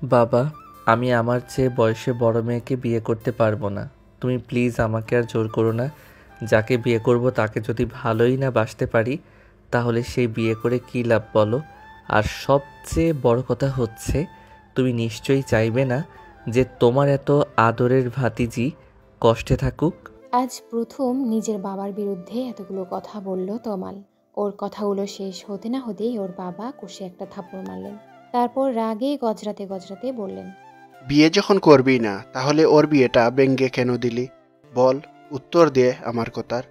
বাবা, আমি আমার চেয়ে বয়সে বড় মেয়েকে বিয়ে করতে পারবো না। তুমি প্লিজ আমাকে আর জোর করো না। যাকে বিয়ে করব তাকে যদি ভালোই না বাসতে পারি, তাহলে সেই বিয়ে করে কী লাভ বলো? আর সবচেয়ে বড় কথা হচ্ছে, তুমি নিশ্চয়ই চাইবে না যে তোমার এত আদরের ভাতিজি কষ্টে থাকুক। আজ প্রথম নিজের বাবার বিরুদ্ধে এতগুলো কথা বলল তমাল। ওর কথাগুলো শেষ হতে না হতেই ওর বাবা কষে একটা থাপ্পড় মারলেন। তারপর রাগে গজরাতে গজরাতে বললেন, বিয়ে যখন করবি না তাহলে ওর বিয়েটা ব্যঙ্গে কেন দিলি? বল, উত্তর দে আমার কথার।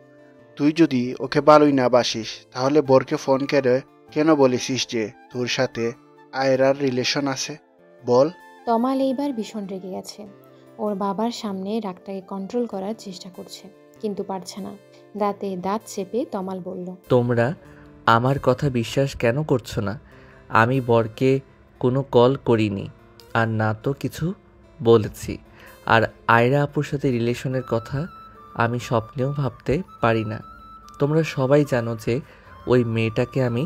তুই যদি ওকে ভালোই না বাসিস তাহলে বরকে ফোন করে কেন বলেছিস যে তোর সাথে আয়রার রিলেশন আছে? বল। তমাল এইবার ভীষণ রেগে গেছে। ওর বাবার সামনে রাগটাকে কন্ট্রোল করার চেষ্টা করছে, কিন্তু পারছে না। দাঁতে দাঁত চেপে তমাল বলল, তোমরা আমার কথা বিশ্বাস কেন করছো না? আমি বরকে কোনো কল করিনি, আর না তো কিছু বলেছি। আর আয়রা আপুর সাথে রিলেশনের কথা আমি স্বপ্নেও ভাবতে পারি না। তোমরা সবাই জানো যে ওই মেয়েটাকে আমি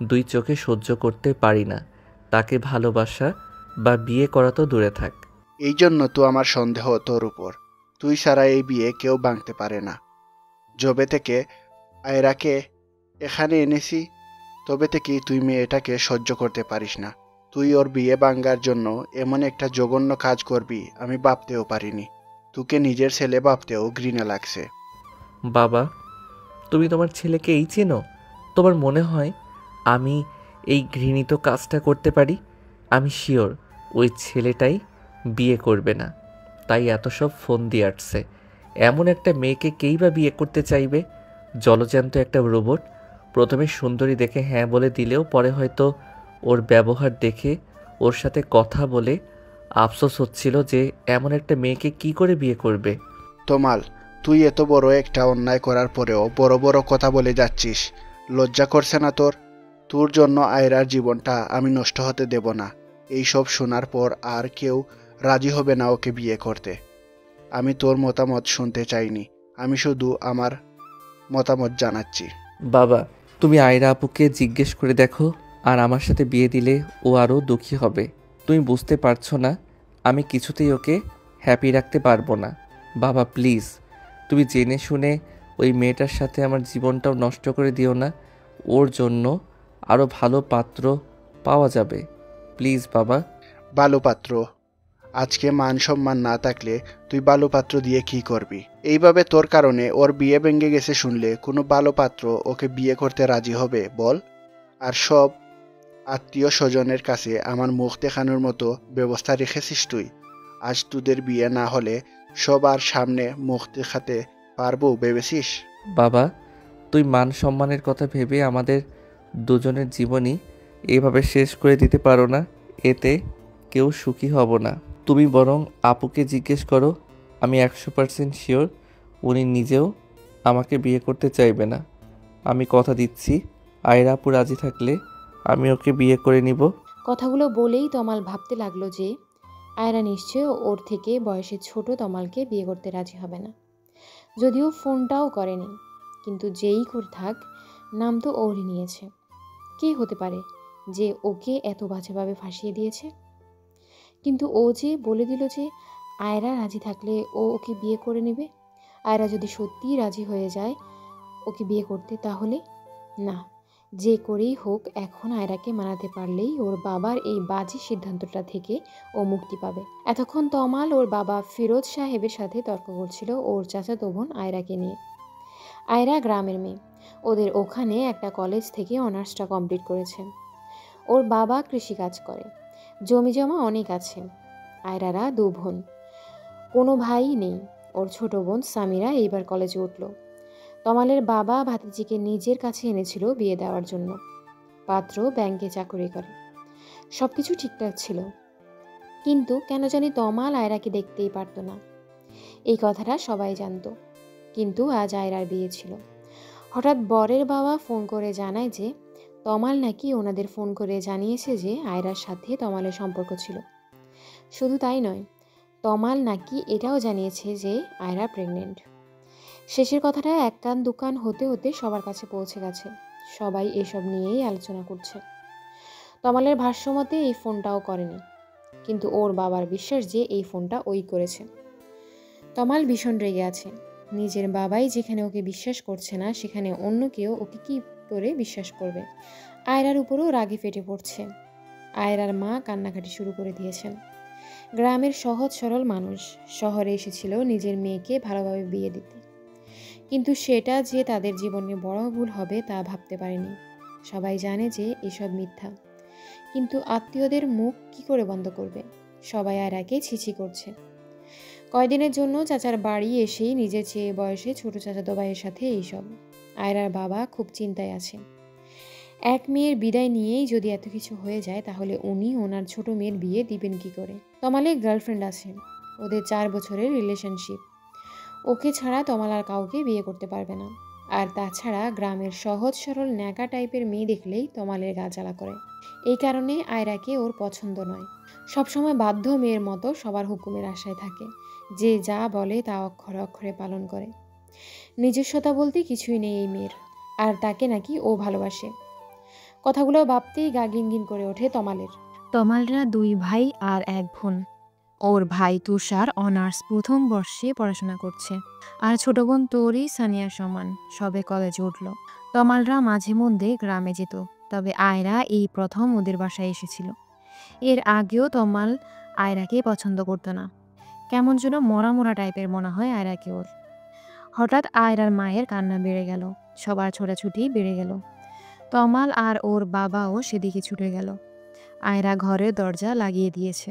দুই চোখে সহ্য করতে পারি না। তাকে ভালোবাসা বা বিয়ে করা তো দূরে থাক। এই জন্য তো আমার সন্দেহ তোর উপর। তুই ছাড়া এই বিয়ে কেউ ভাঙতে পারে না। যবে থেকে আয়রাকে এখানে এনেছি তবে থেকেই তুই মেয়েটাকে সহ্য করতে পারিস না। তুই ওর বিয়ে ভাঙার জন্য এমন একটা জঘন্য কাজ করবি আমি ভাবতেও পারিনি। তোকে নিজের ছেলে ভাবতেও ঘৃণা লাগছে। বাবা, তুমি তোমার ছেলেকে এই চেনো? তোমার মনে হয় আমি এই ঘৃণিত কাজটা করতে পারি? আমি শিওর ওই ছেলেটাই বিয়ে করবে না, তাই এত সব ফোন দিয়ে আসছে। এমন একটা মেয়েকে কেই বা বিয়ে করতে চাইবে? জলজ্যান্ত একটা রোবট। প্রথমে সুন্দরী দেখে হ্যাঁ বলে দিলেও পরে হয়তো ওর ব্যবহার দেখে ওর সাথে কথা বলে আফসোস হচ্ছিল যে এমন একটা মেয়েকে কি করে বিয়ে করবে। তমাল, তুই এত বড় একটা অন্যায় করার পরেও বড় বড় কথা বলে যাচ্ছিস। লজ্জা করছে না তোর? তোর জন্য আয়রার জীবনটা আমি নষ্ট হতে দেব না। এই সব শোনার পর আর কেউ রাজি হবে না ওকে বিয়ে করতে। আমি তোর মতামত শুনতে চাইনি। আমি শুধু আমার মতামত জানাচ্ছি। বাবা, তুমি আয়রা আপুকে জিজ্ঞেস করে দেখো, আর আমার সাথে বিয়ে দিলে ও আরও দুঃখী হবে। তুমি বুঝতে পারছো না, আমি কিছুতেই ওকে হ্যাপি রাখতে পারবো না। বাবা প্লিজ, তুমি জেনে শুনে ওই মেয়েটার সাথে আমার জীবনটাও নষ্ট করে দিও না। ওর জন্য আরও ভালো পাত্র পাওয়া যাবে। প্লিজ বাবা। ভালো পাত্র? আজকে মান সম্মান না থাকলে তুই ভালো পাত্র দিয়ে কি করবি? এইভাবে তোর কারণে ওর বিয়ে ভেঙে গেছে শুনলে কোনো ভালো পাত্র ওকে বিয়ে করতে রাজি হবে বল? আর সব আত্মীয় স্বজনের কাছে আমার মুখ দেখানোর মতো ব্যবস্থা রেখেছিস তুই। আজ তোদের বিয়ে না হলে সবার সামনে মুখ দেখাতে পারবো ভেবেছিস? বাবা, তুই মান সম্মানের কথা ভেবে আমাদের দুজনের জীবনই এইভাবে শেষ করে দিতে পারো না। এতে কেউ সুখী হব না। তুমি বরং আপুকে জিজ্ঞেস করো। আমি 100% শিওর উনি নিজেও আমাকে বিয়ে করতে চাইবে না। আমি কথা দিচ্ছি, আয়রা আপু রাজি থাকলে আমি ওকে বিয়ে করে নিব। কথাগুলো বলেই তমাল ভাবতে লাগলো যে আয়রা নিশ্চয় ওর থেকে বয়সে ছোট তমালকে বিয়ে করতে রাজি হবে না। যদিও ফোনটাও করেনি, কিন্তু যেই করে থাক, নাম তো ওরই নিয়েছে। কে হতে পারে যে ওকে এত বাজেভাবে ফাঁসিয়ে দিয়েছে? কিন্তু ও যে বলে দিল যে আয়রা রাজি থাকলে ও ওকে বিয়ে করে নেবে। আয়রা যদি সত্যিই রাজি হয়ে যায় ওকে বিয়ে করতে, তাহলে না, যে করেই হোক এখন আয়রাকে মানাতে পারলেই ওর বাবার এই বাজে সিদ্ধান্তটা থেকে ও মুক্তি পাবে। এতক্ষণ তমাল ওর বাবা ফিরোজ সাহেবের সাথে তর্ক করছিল ওর চাচাতো বোন আয়রাকে নিয়ে। আয়রা গ্রামের মেয়ে, ওদের ওখানে একটা কলেজ থেকে অনার্সটা কমপ্লিট করেছে। ওর বাবা কৃষিকাজ করে, জমি জমা অনেক আছে। আয়রারা দু বোন, কোনো ভাই নেই। ওর ছোট বোন সামিরা এইবার কলেজে উঠল। তমালের বাবা ভাতিজিকে নিজের কাছে এনেছিল বিয়ে দেওয়ার জন্য। পাত্র ব্যাংকে চাকরি করে, সবকিছু ঠিকঠাক ছিল, কিন্তু কেন জানি তমাল আয়রাকে দেখতেই পারত না। এই কথাটা সবাই জানতো, কিন্তু আজ আয়রার বিয়ে ছিল। হঠাৎ বরের বাবা ফোন করে জানায় যে তমাল নাকি ওনাদের ফোন করে জানিয়েছে যে আয়রার সাথে তমালের সম্পর্ক ছিল। শুধু তাই নয়, তমাল নাকি এটাও জানিয়েছে যে আয়রা প্রেগনেন্ট। শেষের কথাটা এক কান দুকান হতে হতে সবার কাছে পৌঁছে গেছে। সবাই এসব নিয়েই আলোচনা করছে। তমালের ভাষ্যমতে এই ফোনটাও করেনি, কিন্তু ওর বাবার বিশ্বাস যে এই ফোনটা ওই করেছে। তমাল ভীষণ রেগে আছে। নিজের বাবাই যেখানে ওকে বিশ্বাস করছে না, সেখানে অন্য কেউ ওকে কী করে বিশ্বাস করবে। আয়রার উপরেও রাগে ফেটে পড়ছে। আয়রার মা কান্নাকাটি শুরু করে দিয়েছেন। গ্রামের সহজ সরল মানুষ শহরে এসেছিল নিজের মেয়েকে ভালোভাবে বিয়ে দিতে, কিন্তু সেটা যে তাদের জীবনে বড় ভুল হবে তা ভাবতে পারেনি। সবাই জানে যে এসব মিথ্যা, কিন্তু আত্মীয়দের মুখ কি করে বন্ধ করবে? সবাই আয়রাকে ছিছি করছে। কয়দিনের জন্য চাচার বাড়ি এসেই নিজের চেয়ে বয়সে ছোট চাচাতো ভাইয়ের সাথে এইসব। আয়রার বাবা খুব চিন্তায় আছে। এক মেয়ের বিদায় নিয়েই যদি এত কিছু হয়ে যায়, তাহলে উনি ওনার ছোট মেয়ের বিয়ে দিবেন কি করে? তমালের গার্লফ্রেন্ড আছে, ওদের 4 বছরের রিলেশনশিপ। ওকে ছাড়া তমাল আর কাউকে বিয়ে করতে পারবে না। আর তাছাড়া গ্রামের সহজ সরল ন্যাকা টাইপের মেয়ে দেখলেই তমালের গা জ্বালা করে। এই কারণে আয়রাকে ওর পছন্দ নয়। সবসময় বাধ্য মেয়ের মতো সবার হুকুমের আশায় থাকে, যে যা বলে তা অক্ষরে অক্ষরে পালন করে। নিজস্বতা বলতে কিছুই নেই এই মেয়ের, আর তাকে নাকি ও ভালোবাসে। কথাগুলো ভাবতেই গা গিনগিন করে ওঠে তমালের। তমালরা 2 ভাই আর 1 বোন। ওর ভাই তুষার অনার্স প্রথম বর্ষে পড়াশোনা করছে, আর ছোট বোন তোরই সানিয়ার সমান সবে কলেজে উঠল। তমালরা মাঝে মধ্যে গ্রামে যেত, তবে আয়রা এই প্রথম ওদের বাসায় এসেছিল। এর আগেও তমাল আয়রাকে পছন্দ করতো না। কেমন যেন মরা মরা টাইপের মনে হয় আয়রাকে ওর। হঠাৎ আয়রার মায়ের কান্না বেড়ে গেল, সবার ছোটাছুটি বেড়ে গেল। তমাল আর ওর বাবাও সেদিকে ছুটে গেল। আয়রা ঘরের দরজা লাগিয়ে দিয়েছে।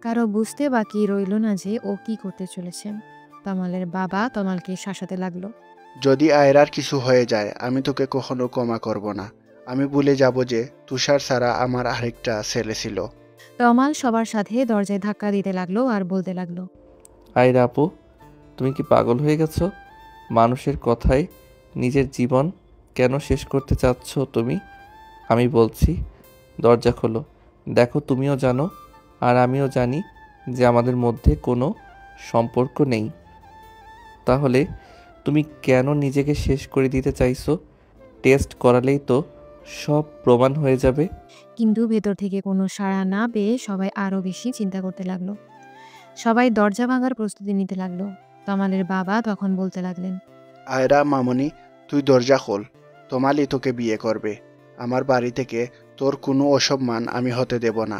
কারো বুঝতে বাকি রইল না যে ও কি করতে চলেছে। তমালের বাবা তমালকে শাসাতে লাগলো। যদি আয়রার কিছু হয়ে যায়, আমি তোকে কখনো ক্ষমা করব না। আমি ভুলে যাব যে তুষার ছাড়া আমার আরেকটা ছেলে ছিল। তমাল সবার সাথে দরজায় ধাক্কা দিতে লাগলো আর বলতে লাগলো, আয়রা আপু, তুমি কি পাগল হয়ে গেছো? মানুষের কথায় নিজের জীবন কেন শেষ করতে চাচ্ছ তুমি? আমি বলছি, দরজা খোলো। দেখো, তুমিও জানো আর আমিও জানি যে আমাদের মধ্যে কোনো সম্পর্ক নেই। তাহলে তুমি কেন নিজেকে শেষ করে দিতে চাইছো? টেস্ট করালেই তো সব প্রমাণ হয়ে যাবে। কিন্তু ভেতর থেকে কোনো সাড়া না পেয়ে সবাই আরও বেশি চিন্তা করতে লাগলো। সবাই দরজা ভাঙার প্রস্তুতি নিতে লাগলো। তমালের বাবা তখন বলতে লাগলেন, আয়রা মামনি, তুই দরজা খোল। তোমালই তোকে বিয়ে করবে। আমার বাড়ি থেকে তোর কোনো অসম্মান আমি হতে দেব না।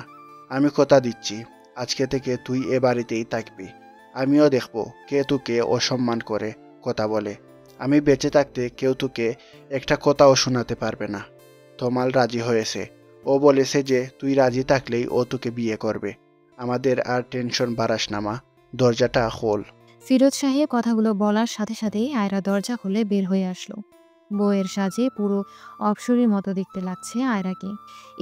আমি কথা দিচ্ছি, আজকে থেকে তুই এ বাড়িতেই থাকবি। আমিও দেখব কে তোকে অসম্মান করে কথা বলে। আমি বেঁচে থাকতে কেউ তোকে একটা কথাও শোনাতে পারবে না। তমাল রাজি হয়েছে। ও বলেছে যে তুই রাজি থাকলেই ও তোকে বিয়ে করবে। আমাদের আর টেনশন বাড়াস না মা, দরজাটা খোল। ফিরোজ সাহেব কথাগুলো বলার সাথে সাথেই আয়রা দরজা খুলে বের হয়ে আসলো। বউয়ের সাজে পুরো অপ্সরীর মতো দেখতে লাগছে আয়রাকে।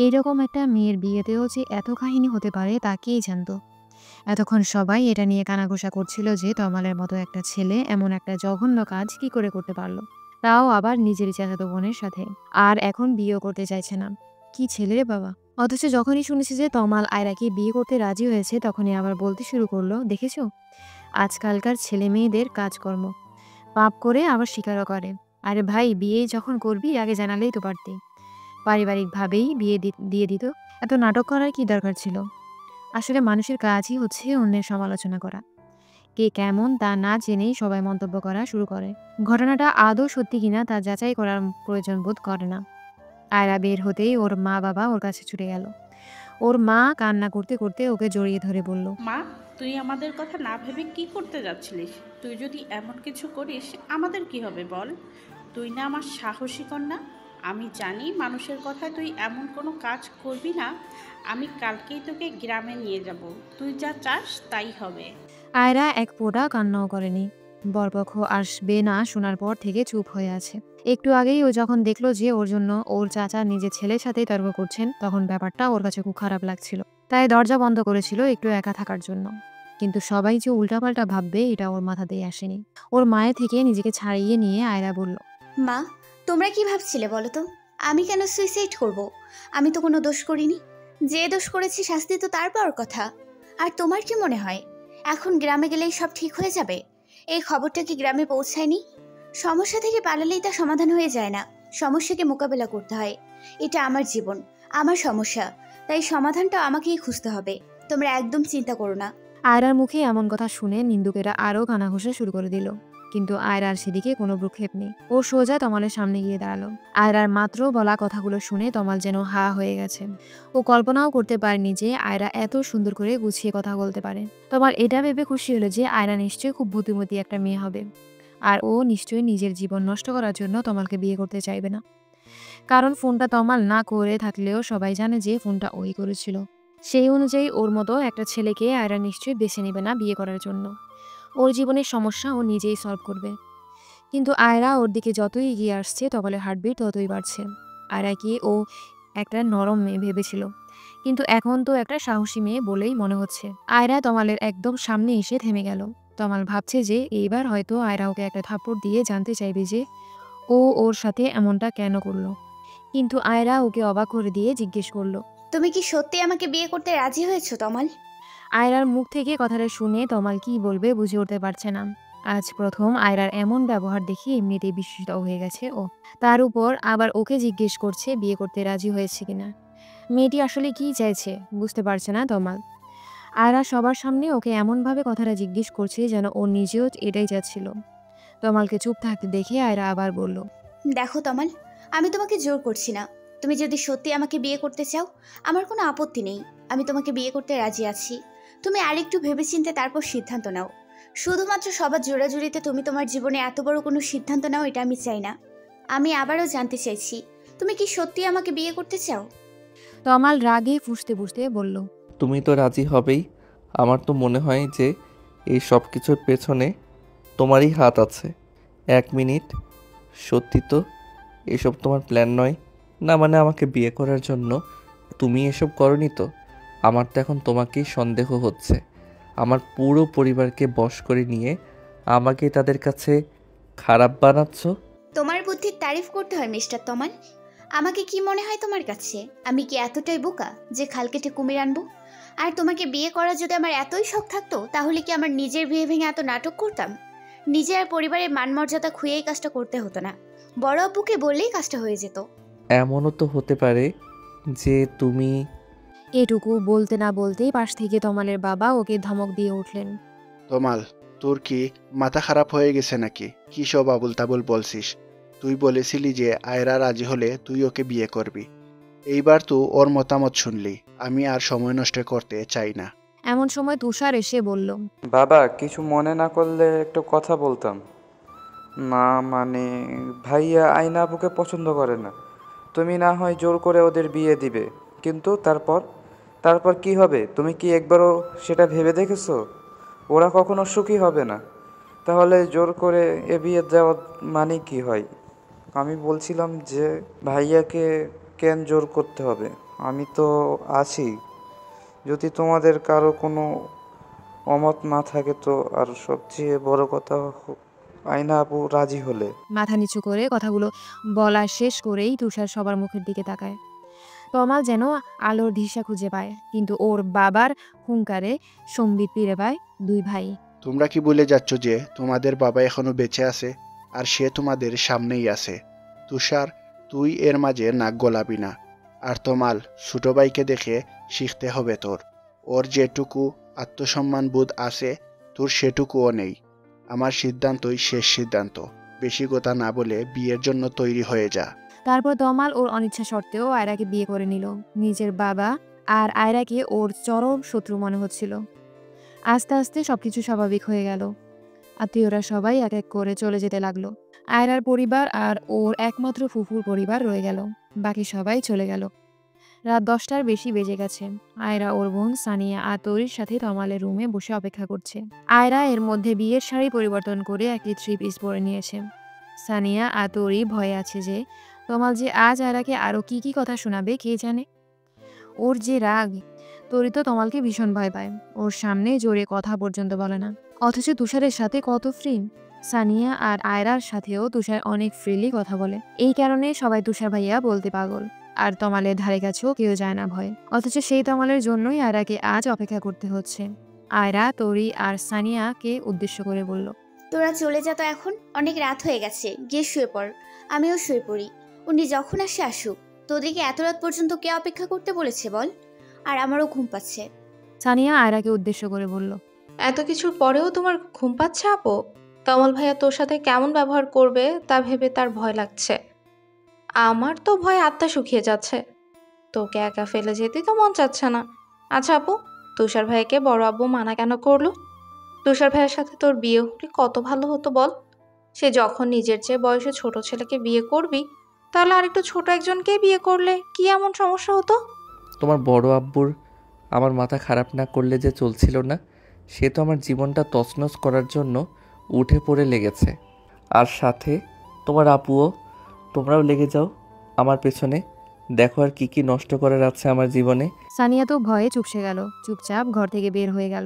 এইরকম একটা মেয়ের বিয়েতেও যে এত কাহিনী হতে পারে তা কেই জানতো। এতক্ষণ সবাই এটা নিয়ে কানাঘুষা করছিল যে তমালের মতো একটা ছেলে এমন একটা জঘন্য কাজ কি করে করতে পারলো, তাও আবার নিজের চাচাতো বোনের সাথে। আর এখন বিয়েও করতে চাইছে না। কি ছেলে রে বাবা! অথচ যখনই শুনেছে যে তমাল আয়রাকে বিয়ে করতে রাজি হয়েছে, তখনই আবার বলতে শুরু করলো, দেখেছো আজকালকার ছেলে মেয়েদের কাজকর্ম, পাপ করে আবার স্বীকারও করে। আরে ভাই, বিয়ে যখন করবি আগে জানালেই তো পারতি। পারিবারিকভাবেই বিয়ে দিয়ে দিত। এত নাটক করার কি দরকার ছিল? আসলে মানুষের কাজই হচ্ছে অন্যের সমালোচনা করা। কে কেমন তা না জেনেই সবাই মন্তব্য করা শুরু করে। ঘটনাটা আদৌ সত্যি কিনা তা যাচাই করার প্রয়োজন বোধ করে না। আয়রা বের হতেই ওর মা বাবা ওর কাছে ছুটে গেল। ওর মা কান্না করতে করতে ওকে জড়িয়ে ধরে বলল, মা, তুই আমাদের কথা না ভেবে কি করতে যাচ্ছিলিস? তুই যদি এমন কিছু করিস আমাদের কি হবে বল? তুই না আমার সাহসী কন্যা। আমি জানি মানুষের কথায় তুই এমন কোনো কাজ করবি না। আমি কালকেই তোকে গ্রামে নিয়ে যাব। তুই যা চাস তাই হবে। আয়রা এক ফোঁটা কান্নাও করেনি। বরপক্ষ আসবে না শোনার পর থেকে চুপ হয়ে আছে। একটু আগেই ও যখন দেখলো যে ওর জন্য ওর চাচা নিজের ছেলের সাথেই তর্ক করছেন, তখন ব্যাপারটা ওর কাছে খুব খারাপ লাগছিল। তাই দরজা বন্ধ করেছিল একটু একা থাকার জন্য। কিন্তু সবাই যে উল্টাপাল্টা ভাববে এটা ওর মাথাতেই আসেনি। ওর মায়ের থেকে নিজেকে ছাড়িয়ে নিয়ে আয়রা বলল, মা, তোমরা কি ভাবছিলে বলো তো? আমি কেন সুইসাইড করব? আমি তো কোনো দোষ করিনি। যে দোষ করেছি শাস্তি তো তার পাওয়ার কথা। আর তোমার কি মনে হয় এখন গ্রামে গেলেই সব ঠিক হয়ে যাবে? এই খবরটা কি গ্রামে পৌঁছায়নি? সমস্যা থেকে পালালেই তা সমাধান হয়ে যায় না, সমস্যাকে মোকাবেলা করতে হয়। এটা আমার জীবন, আমার সমস্যা, তাই সমাধানটা আমাকেই খুঁজতে হবে। তোমরা একদম চিন্তা করো না। আয়রার মুখে এমন কথা শুনে নিন্দুকেরা আরও কানাঘুষা শুরু করে দিল, কিন্তু আয়রার সেদিকে কোনো ভ্রুক্ষেপ নেই। ও সোজা তমালের সামনে গিয়ে দাঁড়ালো। আয়রার মাত্র বলা কথাগুলো শুনে তমাল যেন হা হয়ে গেছে। ও কল্পনাও করতে পারেনি যে আয়রা এত সুন্দর করে গুছিয়ে কথা বলতে পারে। তমাল এটা ভেবে খুশি হলো যে আয়রা নিশ্চয়ই খুব বুদ্ধিমতী একটা মেয়ে হবে, আর ও নিশ্চয়ই নিজের জীবন নষ্ট করার জন্য তমালকে বিয়ে করতে চাইবে না। কারণ ফোনটা তমাল না করে থাকলেও সবাই জানে যে ফোনটা ওই করেছিল। সেই অনুযায়ী ওর মতো একটা ছেলেকে আয়রা নিশ্চয়ই বেছে নেবে না বিয়ে করার জন্য। ওর জীবনের সমস্যা ও নিজেই সলভ করবে। কিন্তু আয়রা ওর দিকে যতই এগিয়ে আসছে তমালের হার্টবিট ততই বাড়ছে। আয়রাকে ও একটা নরম মেয়ে ভেবেছিল, কিন্তু এখন তো একটা সাহসী মেয়ে বলেই মনে হচ্ছে। আয়রা তমালের একদম সামনে এসে থেমে গেল। তমাল ভাবছে যে এইবার হয়তো আয়রা ওকে একটা থাপ্পড় দিয়ে জানতে চাইবে যে ও ওর সাথে এমনটা কেন করলো। কিন্তু আয়রা ওকে অবাক করে দিয়ে জিজ্ঞেস করলো, তুমি কি সত্যি আমাকে বিয়ে করতে রাজি হয়েছো তমাল? আয়রার মুখ থেকে কথাটা শুনে তমাল কি বলবে বুঝে উঠতে পারছে না। আজ প্রথম আয়রার এমন ব্যবহার দেখে এমনিতেই বিস্মিত হয়ে গেছে ও। তার উপর আবার ওকে জিজ্ঞেস করছে বিয়ে করতে রাজি হয়েছে কিনা। মেয়েটি আসলে কি চাইছে বুঝতে পারছে না তমাল। আয়রা সবার সামনে ওকে এমনভাবে কথাটা জিজ্ঞেস করছে যেন ও নিজেও এটাই চাচ্ছিল। তমালকে চুপ থাকতে দেখে আয়রা আবার বলল, দেখো তমাল, আমি তোমাকে জোর করছি না। তুমি যদি সত্যি আমাকে বিয়ে করতে চাও, আমার কোনো আপত্তি নেই। আমি তোমাকে বিয়ে করতে রাজি আছি। তুমি আরেকটু ভেবেচিন্তে তারপর সিদ্ধান্ত নাও। শুধুমাত্র সবার জোরাজুরিতে তুমি তোমার জীবনে এত বড় কোনো সিদ্ধান্ত নাও, এটা আমি চাই না। আমি আবারও জানতে চাইছি, তুমি কি সত্যি আমাকে বিয়ে করতে চাও? তমাল রাগে ফুঁসতে ফুঁসতে বলল, তুমি তো রাজি হবেই। আমার তো মনে হয় যে এই সব কিছুর পেছনে তোমারই হাত আছে। 1 মিনিট, সত্যি তো এসব তোমার প্ল্যান নয়? না মানে আমাকে বিয়ে করার জন্য তুমি এসব করনি তো? আমার তো এখন তোমাকেই সন্দেহ হচ্ছে। আমার পুরো পরিবারকে বশ করে নিয়ে আমাকে তাদের কাছে খারাপ বানাচ্ছ। তোমার বুদ্ধির তারিফ করতে হয় মিস্টার তমাল। আমাকে কি মনে হয় তোমার কাছে? আমি কি এতটাই বোকা যে খাল কেটে কুমির আনবো? আর তোমাকে বিয়ে করার যদি আমার এতই শখ থাকতো, তাহলে কি আমার নিজের বিয়ে ভেঙে এত নাটক করতাম? নিজের আর পরিবারের মান মর্যাদা খুঁয়েই কাজটা করতে হতো না। বড় আব্বুকে বললেই কাজটা হয়ে যেত। এমনও তো হতে পারে যে তুমি এটুকু বলতে না বলতেই পাশ থেকে তমালের বাবা ওকে ধমক দিয়ে উঠলেন। তমাল, তোর কি মাথা খারাপ হয়ে গেছে নাকি? কি সব আবুল তাবুল বলছিস? তুই বলেছিলি যে আয়রা রাজি হলে তুই ওকে বিয়ে করবি। এইবার তো ওর মতামত শুনলি। আমি আর সময় নষ্ট করতে চাই না। এমন সময় তুষার এসে বলল, বাবা, কিছু মনে না করলে একটু কথা বলতাম। না মানে, ভাইয়া আয়না আপুকে পছন্দ করে না। তুমি না হয় জোর করে ওদের বিয়ে দিবে, কিন্তু তারপর তারপর কি হবে তুমি কি একবারও সেটা ভেবে দেখেছো? ওরা কখনো সুখী হবে না। তাহলে জোর করে এ বিয়ে দেওয়া মানে কি হয়? আমি বলছিলাম যে ভাইয়াকে কেন জোর করতে হবে? আমি তো আছি, যদি তোমাদের কারো কোনো অমত না থাকে তো। আর সবচেয়ে বড় কথা, আয়না আপু রাজি হলে। মাথা নিচু করে কথাগুলো বলা শেষ করেই তুষার সবার মুখের দিকে তাকায়। তমাল যেন আলোর দিশা খুঁজে পায়, কিন্তু ওর বাবার হুঙ্কারে সম্বিত ফিরে পায় দুই ভাই। তোমরা কি বলে যাচ্ছ যে তোমাদের বাবা এখনো বেঁচে আছে আর সে তোমাদের সামনেই আছে? তুষার, তুই এর মাঝে নাক গলাবি না। আর তমাল, ছোট ভাইকে দেখে শিখতে হবে তোর। ওর যেটুকু আত্মসম্মান বোধ আছে তোর সেটুকুও নেই। আমার সিদ্ধান্তই শেষ সিদ্ধান্ত। বেশি কথা না বলে বিয়ের জন্য তৈরি হয়ে যা। তারপর তমাল ওর অনিচ্ছা সত্ত্বেও আয়রাকে বিয়ে করে নিল। নিজের বাবা আর আয়রাকে ওর চরম শত্রু মনে হচ্ছিল। আস্তে আস্তে সবকিছু স্বাভাবিক হয়ে গেল। আত্মীয়রা সবাই এক এক করে চলে যেতে লাগলো। আয়রার পরিবার আর ওর একমাত্র ফুফুর পরিবার রয়ে গেল। বাকি সবাই চলে গেল। রাত 10টার বেশি বেজে গেছে। আয়রা ওর বোন সানিয়া আর তরির সাথে তমালের রুমে বসে অপেক্ষা করছে। আয়রা এর মধ্যে বিয়ের শাড়ি পরিবর্তন করে একটি 3 পিস পরে নিয়েছে। সানিয়া আর তরি ভয়ে আছে যে তমাল যে আজ আয়রাকে আরও কি কি কথা শোনাবে কে জানে। ওর যে রাগ, তরি তো তমালকে ভীষণ ভয় পায়। ওর সামনে জোরে কথা পর্যন্ত বলে না, অথচ তুষারের সাথে কত ফ্রি। সানিয়া আর আয়রার সাথেও তুষার অনেক ফ্রিলি কথা বলে। এই কারণে সবাই তুষার ভাইয়া বলতে পাগল। আর তমালের ধারে কাছেও কেউ যায় না ভয়। অথচ সেই তমালের জন্যই আয়রাকে আজ অপেক্ষা করতে হচ্ছে। আয়রা তরি আর সানিয়াকে উদ্দেশ্য করে বলল, তোরা চলে যা তো, এখন অনেক রাত হয়ে গেছে, গিয়ে শুয়ে পড়। আমিও শুয়ে পড়ি। উনি যখন আসে আসুক। তোদেরকে এত রাত পর্যন্ত কে অপেক্ষা করতে বলেছে বল? আর আমারও ঘুম পাচ্ছে। সানিয়া আয়রাকে উদ্দেশ্য করে বলল। এত কিছুর পরেও তোমার ঘুম পাচ্ছে আপু? তমাল ভাইয়া তোর সাথে কেমন ব্যবহার করবে তা ভেবে তার ভয় লাগছে। আমার তো ভয় আত্মা শুকিয়ে যাচ্ছে। তোকে একা ফেলে যেতে তো মন চাচ্ছে না। আচ্ছা আপু, তুষার ভাইয়াকে বড় আব্বু মানা কেন করলো? তুষার ভাইয়ের সাথে তোর বিয়ে হলে কত ভালো হতো বল। সে যখন নিজের চেয়ে বয়সে ছোট ছেলেকে বিয়ে করবি, তাহলে আরেকটু ছোট একজনকেই বিয়ে করলে কি এমন সমস্যা হতো? তোমার বড় আব্বুর আমার মাথা খারাপ না করলে যে চলছিল না। সে তো আমার জীবনটা তছনছ করার জন্য উঠে পড়ে লেগেছে। আর সাথে তোমার আপুও। তোমরাও লেগে যাও আমার পেছনে। দেখো আর কি কি নষ্ট করার আছে আমার জীবনে। সানিয়া তো ভয়ে চুপসে গেল, চুপচাপ ঘর থেকে বের হয়ে গেল।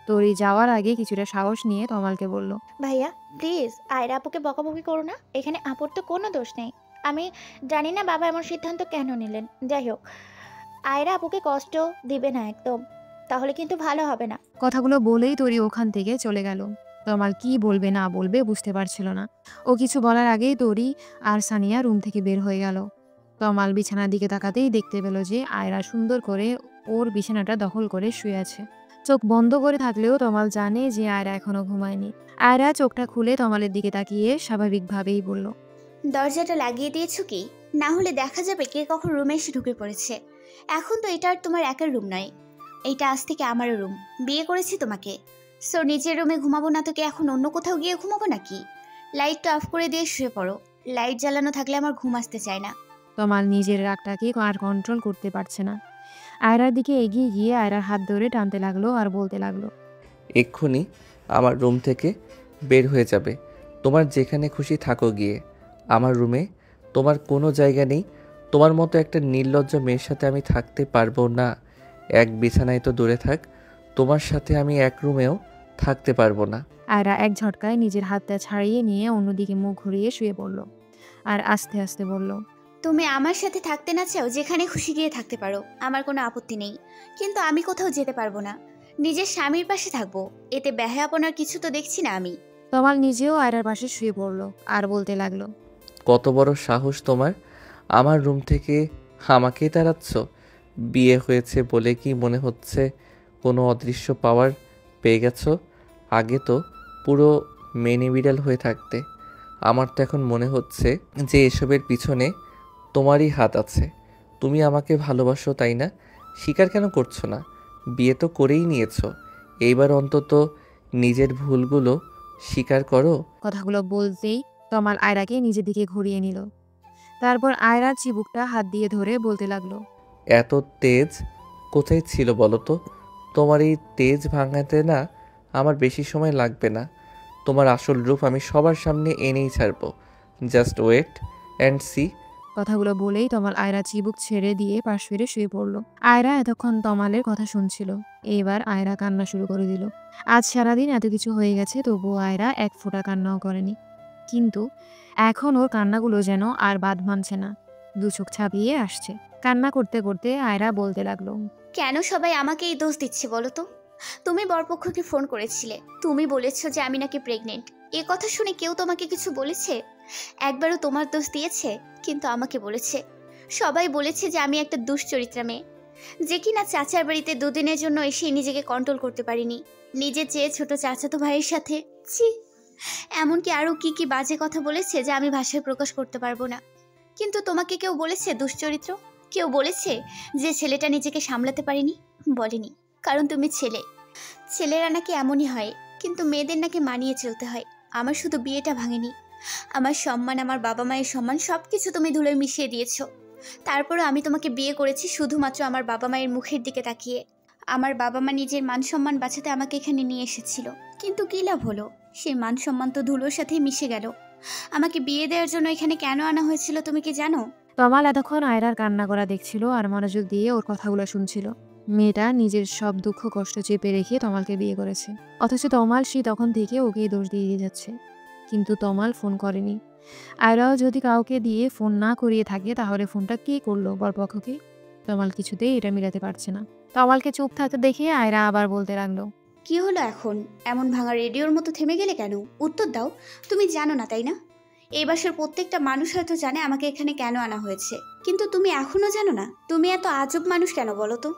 তরি যাওয়ার আগে কিছুটা সাহস নিয়ে তমালকে বলল। ভাইয়া প্লিজ আয়রা আপুকে বকাবকি করো না, এখানে আপুর তো কোনো দোষ নেই। আমি জানি না বাবা এমন সিদ্ধান্ত কেন নিলেন, যাই হোক আয়রা আপুকে কষ্ট দিবে না একদম, তাহলে কিন্তু ভালো হবে না। কথাগুলো বলেই তরি ওখান থেকে চলে গেল। তমাল কি বলবে না বলবে বুঝতে পারছিল না। ও কিছু বলার আগেই তরি আর সানিয়া রুম থেকে বের হয়ে গেল। তমাল বিছানার দিকে তাকাতেই দেখতে পেল যে আয়রা সুন্দর করে ওর বিছানাটা দখল করে শুয়ে আছে। চোখ বন্ধ করে থাকলেও তমাল জানে যে আয়রা এখনো ঘুমায়নি। আয়রা চোখটা খুলে তমালের দিকে তাকিয়ে স্বাভাবিকভাবেই বলল। দরজাটা লাগিয়ে দিয়েছো কি? না হলে দেখা যাবে কে কখন রুমে এসে ঢুকে পড়েছে। এখন তো এটা আর তোমার একার রুম নয়, এইটা আজ থেকে আমারও রুম। বিয়ে করেছি তোমাকে, সো নিজের রুমে ঘুমাবো না তো কি এখন অন্য কোথাও গিয়ে ঘুমাবো নাকি? লাইটটা অফ করে দিয়ে শুয়ে পড়ো। লাইট জ্বালানো থাকলে আমার ঘুম আসতে চায় না। তমাল নিজের রাগটাকে আর কন্ট্রোল করতে পারছে না। আয়রার দিকে এগিয়ে গিয়ে আয়রার হাত ধরে টানতে লাগলো আর বলতে লাগলো। এক্ষুনি আমার রুম থেকে বের হয়ে যাবে। তোমার যেখানে খুশি থাকো গিয়ে। আমার রুমে তোমার কোনো জায়গা নেই। তোমার মতো একটা নির্লজ্জ মেয়ের সাথে আমি থাকতে পারবো না। এক বিছানায় তো দূরে থাক, তোমার সাথে আমি এক রুমেও থাকতে পারবো না। আয়রা এক ঝটকায় নিজের হাতটা ছাড়িয়ে নিয়ে অন্যদিকে মুখ ঘুরিয়ে শুয়ে পড়ল আর আস্তে আস্তে বলল। তুমি আমার সাথে থাকতে না চাও, যেখানে খুশি গিয়ে থাকতে পারো, আমার কোনো আপত্তি নেই। কিন্তু আমি কোথাও যেতে পারবো না। নিজের স্বামীর পাশে থাকবো, এতে বেহায়াপনার কিছু তো দেখছি না আমি। তমাল নিজেও আয়রার পাশে শুয়ে পড়ল আর বলতে লাগলো। কত বড় সাহস তোমার! আমার রুম থেকে আমাকেই তাড়াচ্ছ? বিয়ে হয়েছে বলে কি মনে হচ্ছে কোনো অদৃশ্য পাওয়ার পেয়ে গেছো? আগে তো পুরো মেনে বিড়াল হয়ে থাকতে। আমার তো এখন মনে হচ্ছে যে এসবের পিছনে তোমারই হাত আছে। তুমি আমাকে ভালোবাসো তাই না? স্বীকার কেন করছো না? বিয়ে তো করেই নিয়েছো, এইবার অন্তত নিজের ভুলগুলো স্বীকার করো। কথাগুলো বলতেই তমাল আয়রাকে নিজের দিকে ঘুরিয়ে নিল। তারপর আয়রার চিবুকটা হাত দিয়ে ধরে বলতে লাগলো। এত তেজ কোথায় ছিল বলো তো? তোমার এই তেজ ভাঙাতে না আমার বেশি সময় লাগবে না। তোমার আসল রূপ আমি সবার সামনে এনেই ছাড়বো। Just wait and see. কথাগুলো বলেই তমাল আয়রা চিবুক ছেড়ে দিয়ে পাশ ফিরে শুয়ে পড়ল। আয়রা এতক্ষণ তমালের কথা শুনছিল। এইবার আয়রা কান্না শুরু করে দিল। আজ সারাদিন এত কিছু হয়ে গেছে, তবুও আয়রা এক ফোঁটা কান্নাও করেনি। কিন্তু এখন ওর কান্নাগুলো যেন আর বাদ মানছে না, দু চোখ ছাপিয়ে আসছে। কান্না করতে করতে আয়রা বলতে লাগলো। কেন সবাই আমাকে এই দোষ দিচ্ছে বলো তো? তুমি বরপক্ষকে ফোন করেছিলে, তুমি বলেছো যে আমি নাকি প্রেগনেন্ট। এ কথা শুনে কেউ তোমাকে কিছু বলেছে? একবারও তোমার দোষ দিয়েছে? কিন্তু আমাকে বলেছে। সবাই বলেছে যে আমি একটা দুশ্চরিত্রা মেয়ে, যে কিনা চাচার বাড়িতে দুদিনের জন্য এসে নিজেকে কন্ট্রোল করতে পারিনি। নিজের চেয়ে ছোট চাচাতো ভাইয়ের সাথে ছি, এমনকি আরও কি কি বাজে কথা বলেছে যা আমি ভাষায় প্রকাশ করতে পারবো না। কিন্তু তোমাকে কেউ বলেছে দুশ্চরিত্র? কেউ বলেছে যে ছেলেটা নিজেকে সামলাতে পারেনি? বলেনি, কারণ তুমি ছেলে। ছেলেরা নাকি এমনই হয়, কিন্তু মেয়েদের নাকি মানিয়ে চলতে হয়। আমার শুধু বিয়েটা ভাঙেনি, আমার সম্মান, আমার বাবা মায়ের সম্মান সব কিছু তুমি ধুলোয় মিশিয়ে দিয়েছো। তারপরও আমি তোমাকে বিয়ে করেছি শুধুমাত্র আমার বাবা মায়ের মুখের দিকে তাকিয়ে। আমার বাবা মা নিজের মান সম্মান বাঁচাতে আমাকে এখানে নিয়ে এসেছিল, কিন্তু কী লাভ হলো? সেই মান সম্মান তো ধুলোর সাথেই মিশে গেল। আমাকে বিয়ে দেওয়ার জন্য এখানে কেন আনা হয়েছিল তুমি কি জানো? তমাল এতক্ষণ আয়রার কান্না করা দেখছিল আর মনোযোগ দিয়ে ওর কথাগুলো শুনছিল। মেয়েটা নিজের সব দুঃখ কষ্ট চেপে রেখে তমালকে বিয়ে করেছে, অথচ তমাল সে তখন থেকে ওকেই দোষ দিয়ে যাচ্ছে। কিন্তু তমাল ফোন করেনি। আয়রাও যদি কাউকে দিয়ে ফোন না করিয়ে থাকে, তাহলে ফোনটা কে করলো বরপক্ষকে? তমাল কিছুতেই এটা মিলাতে পারছে না। তমালকে চুপ থাকতে দেখে আয়রা আবার বলতে লাগলো। কি হলো এখন? এমন ভাঙা রেডিওর মতো থেমে গেলে কেন? উত্তর দাও। তুমি জানো না তাই না? এই বাসার প্রত্যেকটা মানুষ হয়তো জানে আমাকে এখানে কেন আনা হয়েছে, কিন্তু তুমি এখনো জানো না? তুমি এত আজব মানুষ কেন বলো তো?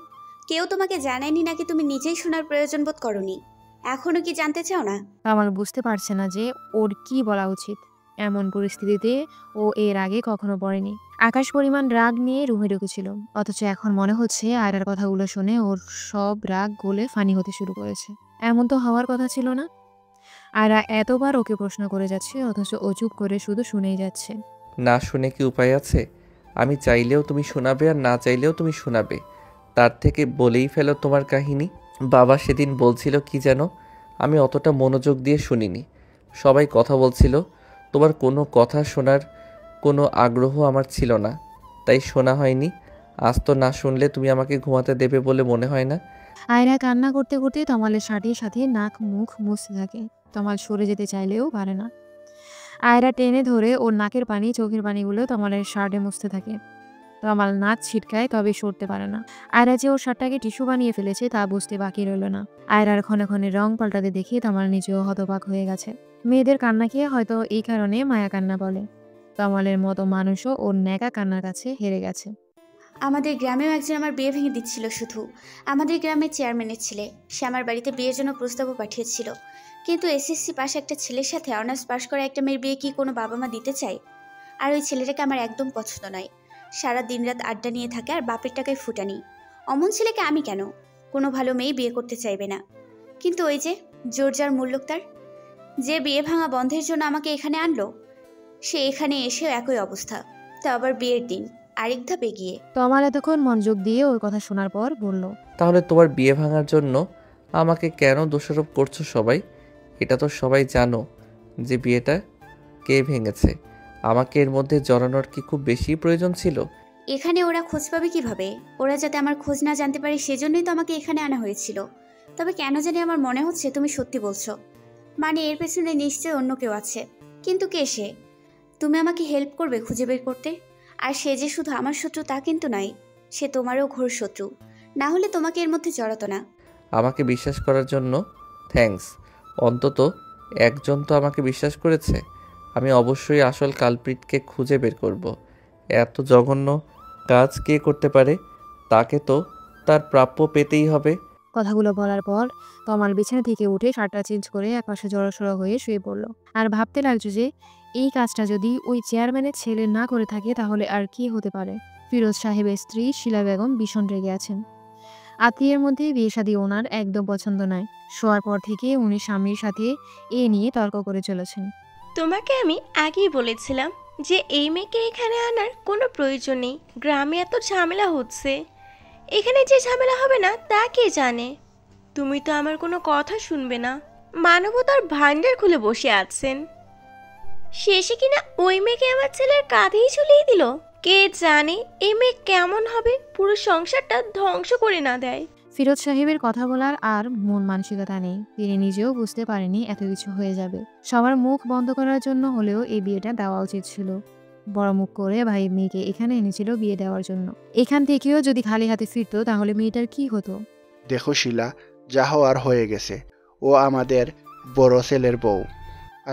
কেউ তোমাকে জানায়নি নাকি তুমি নিজেই শোনার প্রয়োজন বোধ করনি? এখনো কি জানতে চাও না? কামাল বুঝতে পারছে না যে ওর কি বলা উচিত। এমন পরিস্থিতিতে ও এর আগে কখনো পড়েনি। আকাশ পরিমাণ রাগ নিয়ে রুমে ঢুকেছিল, অথচ এখন মনে হচ্ছে আয়রার কথাগুলো শুনে ওর সব রাগ গলে ফানি হতে শুরু করেছে। এমন তো হওয়ার কথা ছিল না। আয়রা এতবার ওকে প্রশ্ন করে যাচ্ছে, অথচ ও চুপ করে শুধু শুনেই যাচ্ছে। না শুনে কি উপায় আছে? আমি চাইলেও তুমি শোনাবে, আর না চাইলেও তুমি শোনাবে। তার থেকে বলেই ফেলো তোমার কাহিনী। বাবা সেদিন বলছিল কি যেন, আমি অতটা মনোযোগ দিয়ে শুনিনি। সবাই কথা বলছিল, তোমার কোনো কথা শোনার কোনো আগ্রহ আমার ছিল না, তাই শোনা হয়নি। আজ তো না শুনলে তুমি আমাকে ঘুমাতে দেবে বলে মনে হয় না। আয়রা কান্না করতে করতে তমালের শাড়ির সাথে নাক মুখ মুছতে থাকে। তমাল সরে যেতে চাইলেও পারে না। আয়রা টেনে ধরে ওর নাকের পানি চোখের পানিগুলো তমালের শার্টে মুছতে থাকে। তমাল নাক ছিটকায়, তবে সরতে পারে না। আয়রা যে ওর শার্টটাকে টিস্যু বানিয়ে ফেলেছে তা বুঝতে বাকি রইল না। আয়রার ক্ষণে ক্ষণে রং পাল্টাতে দেখে তমাল নিজেও হতবাক হয়ে গেছে। মেয়েদের কান্নাকে হয়তো এই কারণে মায়া কান্না বলে। তমালের মতো মানুষও ওর ন্যাকা কান্নার কাছে হেরে গেছে। আমাদের গ্রামেও একজন আমার বিয়ে ভেঙে দিচ্ছিল। শুধু আমাদের গ্রামের চেয়ারম্যানের ছেলে। সে আমার বাড়িতে বিয়ের জন্য প্রস্তাবও পাঠিয়েছিল, কিন্তু এসএসসি পাশ একটা ছেলের সাথে অনার্স পাশ করা একটা মেয়ের বিয়ে কি কোনো বাবা মা দিতে চায়? আর ওই ছেলেটাকে আমার একদম পছন্দ নয়। সারা দিন রাত আড্ডা নিয়ে থাকে আর বাপের টাকায় ফুটানি। অমন ছেলেকে আমি কেন? কোনো ভালো মেয়ে বিয়ে করতে চাইবে না। কিন্তু ওই যে জোর যার মূল্যক তার, যে বিয়ে ভাঙা বন্ধের জন্য আমাকে এখানে আনলো, সে এখানে এসেও একই অবস্থা। তা আবার বিয়ের দিন আরেক ধাপ এগিয়ে। তমাল এতক্ষণ মনোযোগ দিয়ে ওর কথা শোনার পর বলল, তাহলে তোমার বিয়ে ভাঙার জন্য আমাকে কেন দোষারোপ করছো সবাই? এটা তো সবাই জানো যে বিয়েটা কে ভেঙেছে। আমাকে এর মধ্যে জড়ানোর কি খুব বেশি প্রয়োজন ছিল? এখানে ওরা খোঁজ পাবে কিভাবে? ওরা যাতে আমার খোঁজ না জানতে পারে সেজন্যই তো আমাকে এখানে আনা হয়েছিল। তবে কেন জানি আমার মনে হচ্ছে তুমি সত্যি বলছো। মানে এর পেছনে নিশ্চয়ই অন্য কেউ আছে। কিন্তু কে সে? তুমি আমাকে হেল্প করবে খুঁজে বের করতে? আর সে যে শুধু আমার শত্রু তা কিন্তু নয়, সে তোমারও ঘোর শত্রু। না হলে তোমাকে এর মধ্যে জড়াতো না। আমাকে বিশ্বাস করার জন্য থ্যাঙ্কস। অন্তত একজন তো আমাকে বিশ্বাস করেছে। আমি অবশ্যই আসল কালপ্রিটকে খুঁজে বের করব। এত জঘন্য কাজ কে করতে পারে? তাকে তো তার প্রাপ্য পেতেই হবে। কথাগুলো বলার পর তমাল বিছানা থেকে উঠে শার্টটা চেঞ্জ করে একপাশে জড়সড় হয়ে শুয়ে পড়ল। আর ভাবতে লাগছে যে এই কাজটা যদি ওই চেয়ারম্যানের ছেলে না করে থাকে তাহলে আর কি হতে পারে। ফিরোজ সাহেবের স্ত্রী শিলা বেগম ভীষণ রেগে আছেন। আত্মীয়ের মধ্যে বিয়ে শাদী ওনার একদম পছন্দ নয়। শোয়ার পর থেকে উনি স্বামীর সাথে এ নিয়ে তর্ক করে চলেছেন। তোমাকে আমি আগেই বলেছিলাম যে এই মেয়েকে এখানে আনার কোনো প্রয়োজন নেই। গ্রামে এত ঝামেলা হচ্ছে, এখানে যে ঝামেলা হবে না তা কে জানে। তুমি তো আমার কোনো কথা শুনবে না। মানবতার ভান্ডার খুলে বসে আছেন, শেষে কিনা ওই মেয়েকে আমার ছেলের কাঁধেই ঝুলিয়ে দিল। কে জানে এই মেয়ে কেমন হবে, পুরো সংসারটা ধ্বংস করে না দেয়। ফিরোজ সাহেবের কথা বলার আর মন মানসিকতা নেই। তিনি নিজেও বুঝতে পারেনি এত কিছু হয়ে যাবে। সবার মুখ বন্ধ করার জন্য হলেও এই বিয়েটা দেওয়া উচিত ছিল। বড় মুখ করে ভাই মেয়েকে এখানে এনেছিল বিয়ে দেওয়ার জন্য। এখান থেকেও যদি খালি হাতে ফিরতো তাহলে মেয়েটার কি হতো? দেখো শিলা, যা হওয়ার হয়ে গেছে। ও আমাদের বড় ছেলের বউ।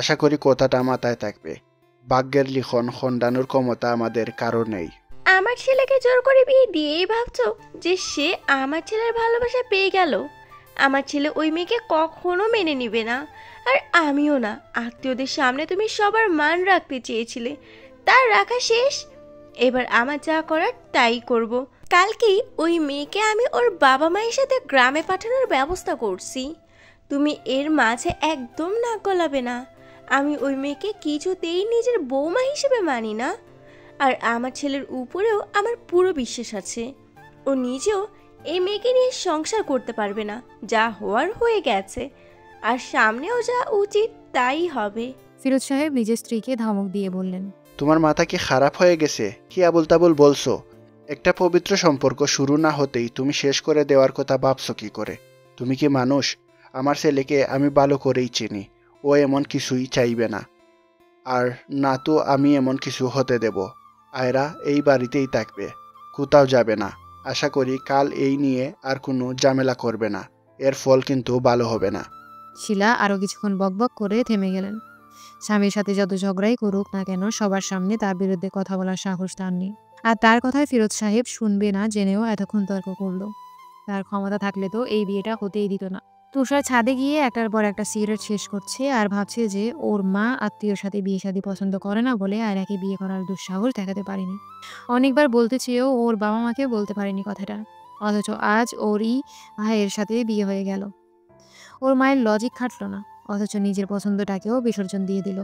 আশা করি কথাটা মাথায় থাকবে। ভাগ্যের লিখন খণ্ডানোর ক্ষমতা আমাদের কারো নেই। আমার ছেলেকে জোর করে বিয়ে দিয়েই ভাবছো যে সে আমার ছেলের ভালোবাসা পেয়ে গেল? আমার ছেলে ওই মেয়েকে কখনো মেনে নিবে না, আর আমিও না। আত্মীয়দের সামনে তুমি সবার মান রাখতে চেয়েছিলে, তার রাখা শেষ। এবার আমার যা করার তাই করব। কালকেই ওই মেয়েকে আমি ওর বাবা মায়ের সাথে গ্রামে পাঠানোর ব্যবস্থা করছি। তুমি এর মাঝে একদম নাক গলাবে না। আমি ওই মেয়েকে কিছুতেই নিজের বৌমা হিসেবে মানি না। আর আমার ছেলের উপরেও আমার পুরো বিশ্বাস আছে, ও নিজেও এই মেয়েকে নিয়ে সংসার করতে পারবে না। যা হওয়ার হয়ে গেছে, আর সামনেও যা উচিত তাই হবে। ফিরোজ সাহেব নিজের স্ত্রীকে ধমক দিয়ে বললেন, তোমার মাথা কি খারাপ হয়ে গেছে? কি আবুল তাবুল বলছো? একটা পবিত্র সম্পর্ক শুরু না হতেই তুমি শেষ করে দেওয়ার কথা ভাবছো কি করে? তুমি কি মানুষ? আমার ছেলেকে আমি ভালো করেই চিনি। ও এমন কিছুই চাইবে না, আর না তো আমি এমন কিছু হতে দেব। আয়রা এই বাড়িতেই থাকবে, কোথাও যাবে না। আশা করি কাল এই নিয়ে আর কোনো ঝামেলা করবে না। এর ফল কিন্তু ভালো হবে না। শিলা আরও কিছুক্ষণ বকবক করে থেমে গেলেন। স্বামীর সাথে যত ঝগড়াই করুক না কেন সবার সামনে তার বিরুদ্ধে কথা বলার সাহস তার নেই। আর তার কথায় ফিরোজ সাহেব শুনবে না জেনেও এতক্ষণ তর্ক করল। তার ক্ষমতা থাকলে তো এই বিয়েটা হতেই দিত না। তুষার ছাদে গিয়ে একটার পর একটা সিগারেট শেষ করছে আর ভাবছে যে ওর মা আত্মীয়র সাথে বিয়ে শাদী পছন্দ করে না বলে আয়রাকে বিয়ে করার দুঃসাহস দেখাতে পারেনি। অনেকবার বলতে চেয়েও ওর বাবা মাকে বলতে পারেনি কথাটা, অথচ আজ ওরই ভাইয়ের সাথে বিয়ে হয়ে গেল। ওর মায়ের লজিক খাটল না, অথচ নিজের পছন্দটাকেও বিসর্জন দিয়ে দিল।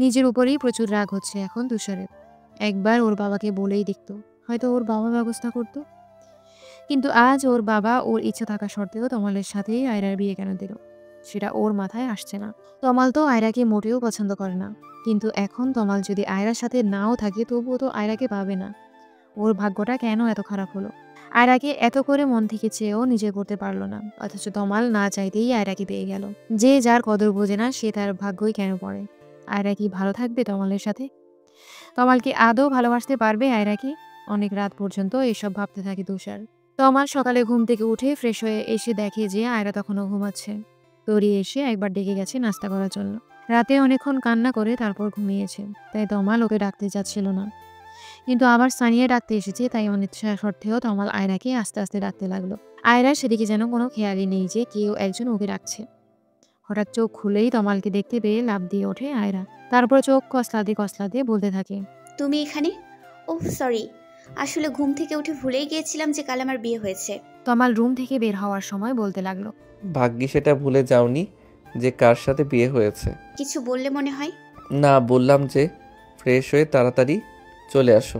নিজের উপরেই প্রচুর রাগ হচ্ছে এখন তুষারের। একবার ওর বাবাকে বলেই দেখতো, হয়তো ওর বাবা ব্যবস্থা করতো। কিন্তু আজ ওর বাবা ওর ইচ্ছা থাকা সত্ত্বেও তমালের সাথেই আয়রার বিয়ে কেন দিল, সেটা ওর মাথায় আসছে না। তমাল তো আয়রাকে মোটেও পছন্দ করে না, কিন্তু এখন তমাল যদি আয়রার সাথে নাও থাকে তবুও তো আয়রাকে পাবে না। ওর ভাগ্যটা কেন এত খারাপ হলো? আয়রাকে এত করে মন থেকে চেয়েও নিজে করতে পারলো না, অথচ তমাল না চাইতেই আয়রাকে পেয়ে গেল। যে যার কদর বোঝে না সে তার ভাগ্যই কেন পড়ে? আয়রা কি ভালো থাকবে তমালের সাথে? তমাল কি আদৌ ভালোবাসতে পারবে আয়রাকে? অনেক রাত পর্যন্ত এসব ভাবতে থাকে তুষার। তমাল সকালে ঘুম থেকে উঠে ফ্রেশ হয়ে এসে দেখে যে আয়রা তখনও ঘুমাচ্ছে। তরি এসে একবার ডেকে গেছে নাস্তা করার জন্য। রাতে অনেকক্ষণ কান্না করে তারপর ঘুমিয়েছে, তাই তমাল ওকে ডাকতে যাচ্ছিল না। কিন্তু আবার সানিয়া ডাকতে এসেছে, তাই অনিচ্ছা সত্ত্বেও তমাল আয়রাকে আস্তে আস্তে ডাকতে লাগলো। আয়রার সেদিকে যেন কোনো খেয়ালই নেই যে কেউ একজন ওকে ডাকছে। হঠাৎ চোখ খুলেই তমালকে দেখতে পেয়ে লাফ দিয়ে ওঠে আয়রা। তারপর চোখ কসলাতে কসলাতে বলতে থাকে, তুমি এখানে? ওহ সরি, আসলে ঘুম থেকে উঠে ভুলেই গিয়েছিলাম যে কাল আমার বিয়ে হয়েছে। তমাল রুম থেকে বের হওয়ার সময় বলতে লাগলো, ভাগ্যি সেটা ভুলে যাওনি যে কার সাথে বিয়ে হয়েছে। কিছু বললে মনে হয়? না, বললাম যে ফ্রেশ হয়ে তাড়াতাড়ি চলে আসো,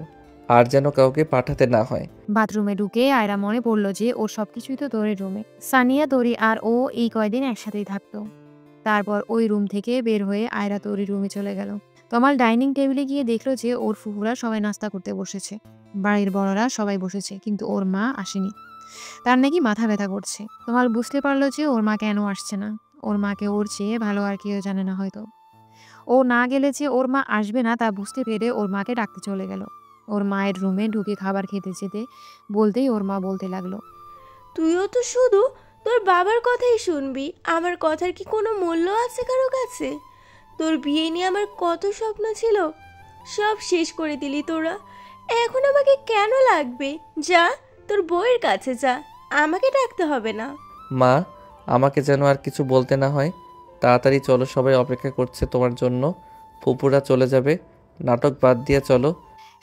আর যেন কাউকে পাঠাতে না হয়। বাথরুমে ঢুকে আয়রা মনে পড়লো যে ওর সবকিছুই তো তোরের রুমে। সানিয়া, তরি আর ও এই কয়দিন একসাথেই থাকতো। তারপর ওই রুম থেকে বের হয়ে আয়রা তরির রুমে চলে গেল। তমাল ডাইনিং টেবিলে গিয়ে দেখলো যে ওর ফুফুরা সবাই নাস্তা করতে বসেছে। বাড়ির বড়রা সবাই বসেছে, কিন্তু ওর মা আসেনি। তার নাকি মাথা ব্যথা করছে। তমাল বুঝতে পারলো যে ওর মা কেন আসছে না। ওর মাকে ওর চেয়ে ভালো আর কেউ জানে না হয়তো। ও না গেলে যে ওর মা আসবে না তা বুঝতে পেরে ওর মাকে ডাকতে চলে গেল। ওর মায়ের রুমে ঢুকে খাবার খেতে যেতে বলতেই ওর মা বলতে লাগলো, তুইও তো শুধু তোর বাবার কথাই শুনবি, আমার কথার কি কোনো মূল্য আছে কারো কাছে? তোর বিয়ে নিয়ে আমার কত স্বপ্ন ছিল, সব শেষ করে দিলি তোরা। এখন আমাকে কেন লাগবে? যা তোর বউয়ের কাছে যা, আমাকে ডাকতে হবে না। মা, আমাকে যেন আর কিছু বলতে না হয়। তাড়াতাড়ি চলো, সবাই অপেক্ষা করছে তোমার জন্য। ফুপুরা চলে যাবে, নাটক বাদ দিয়ে চলো।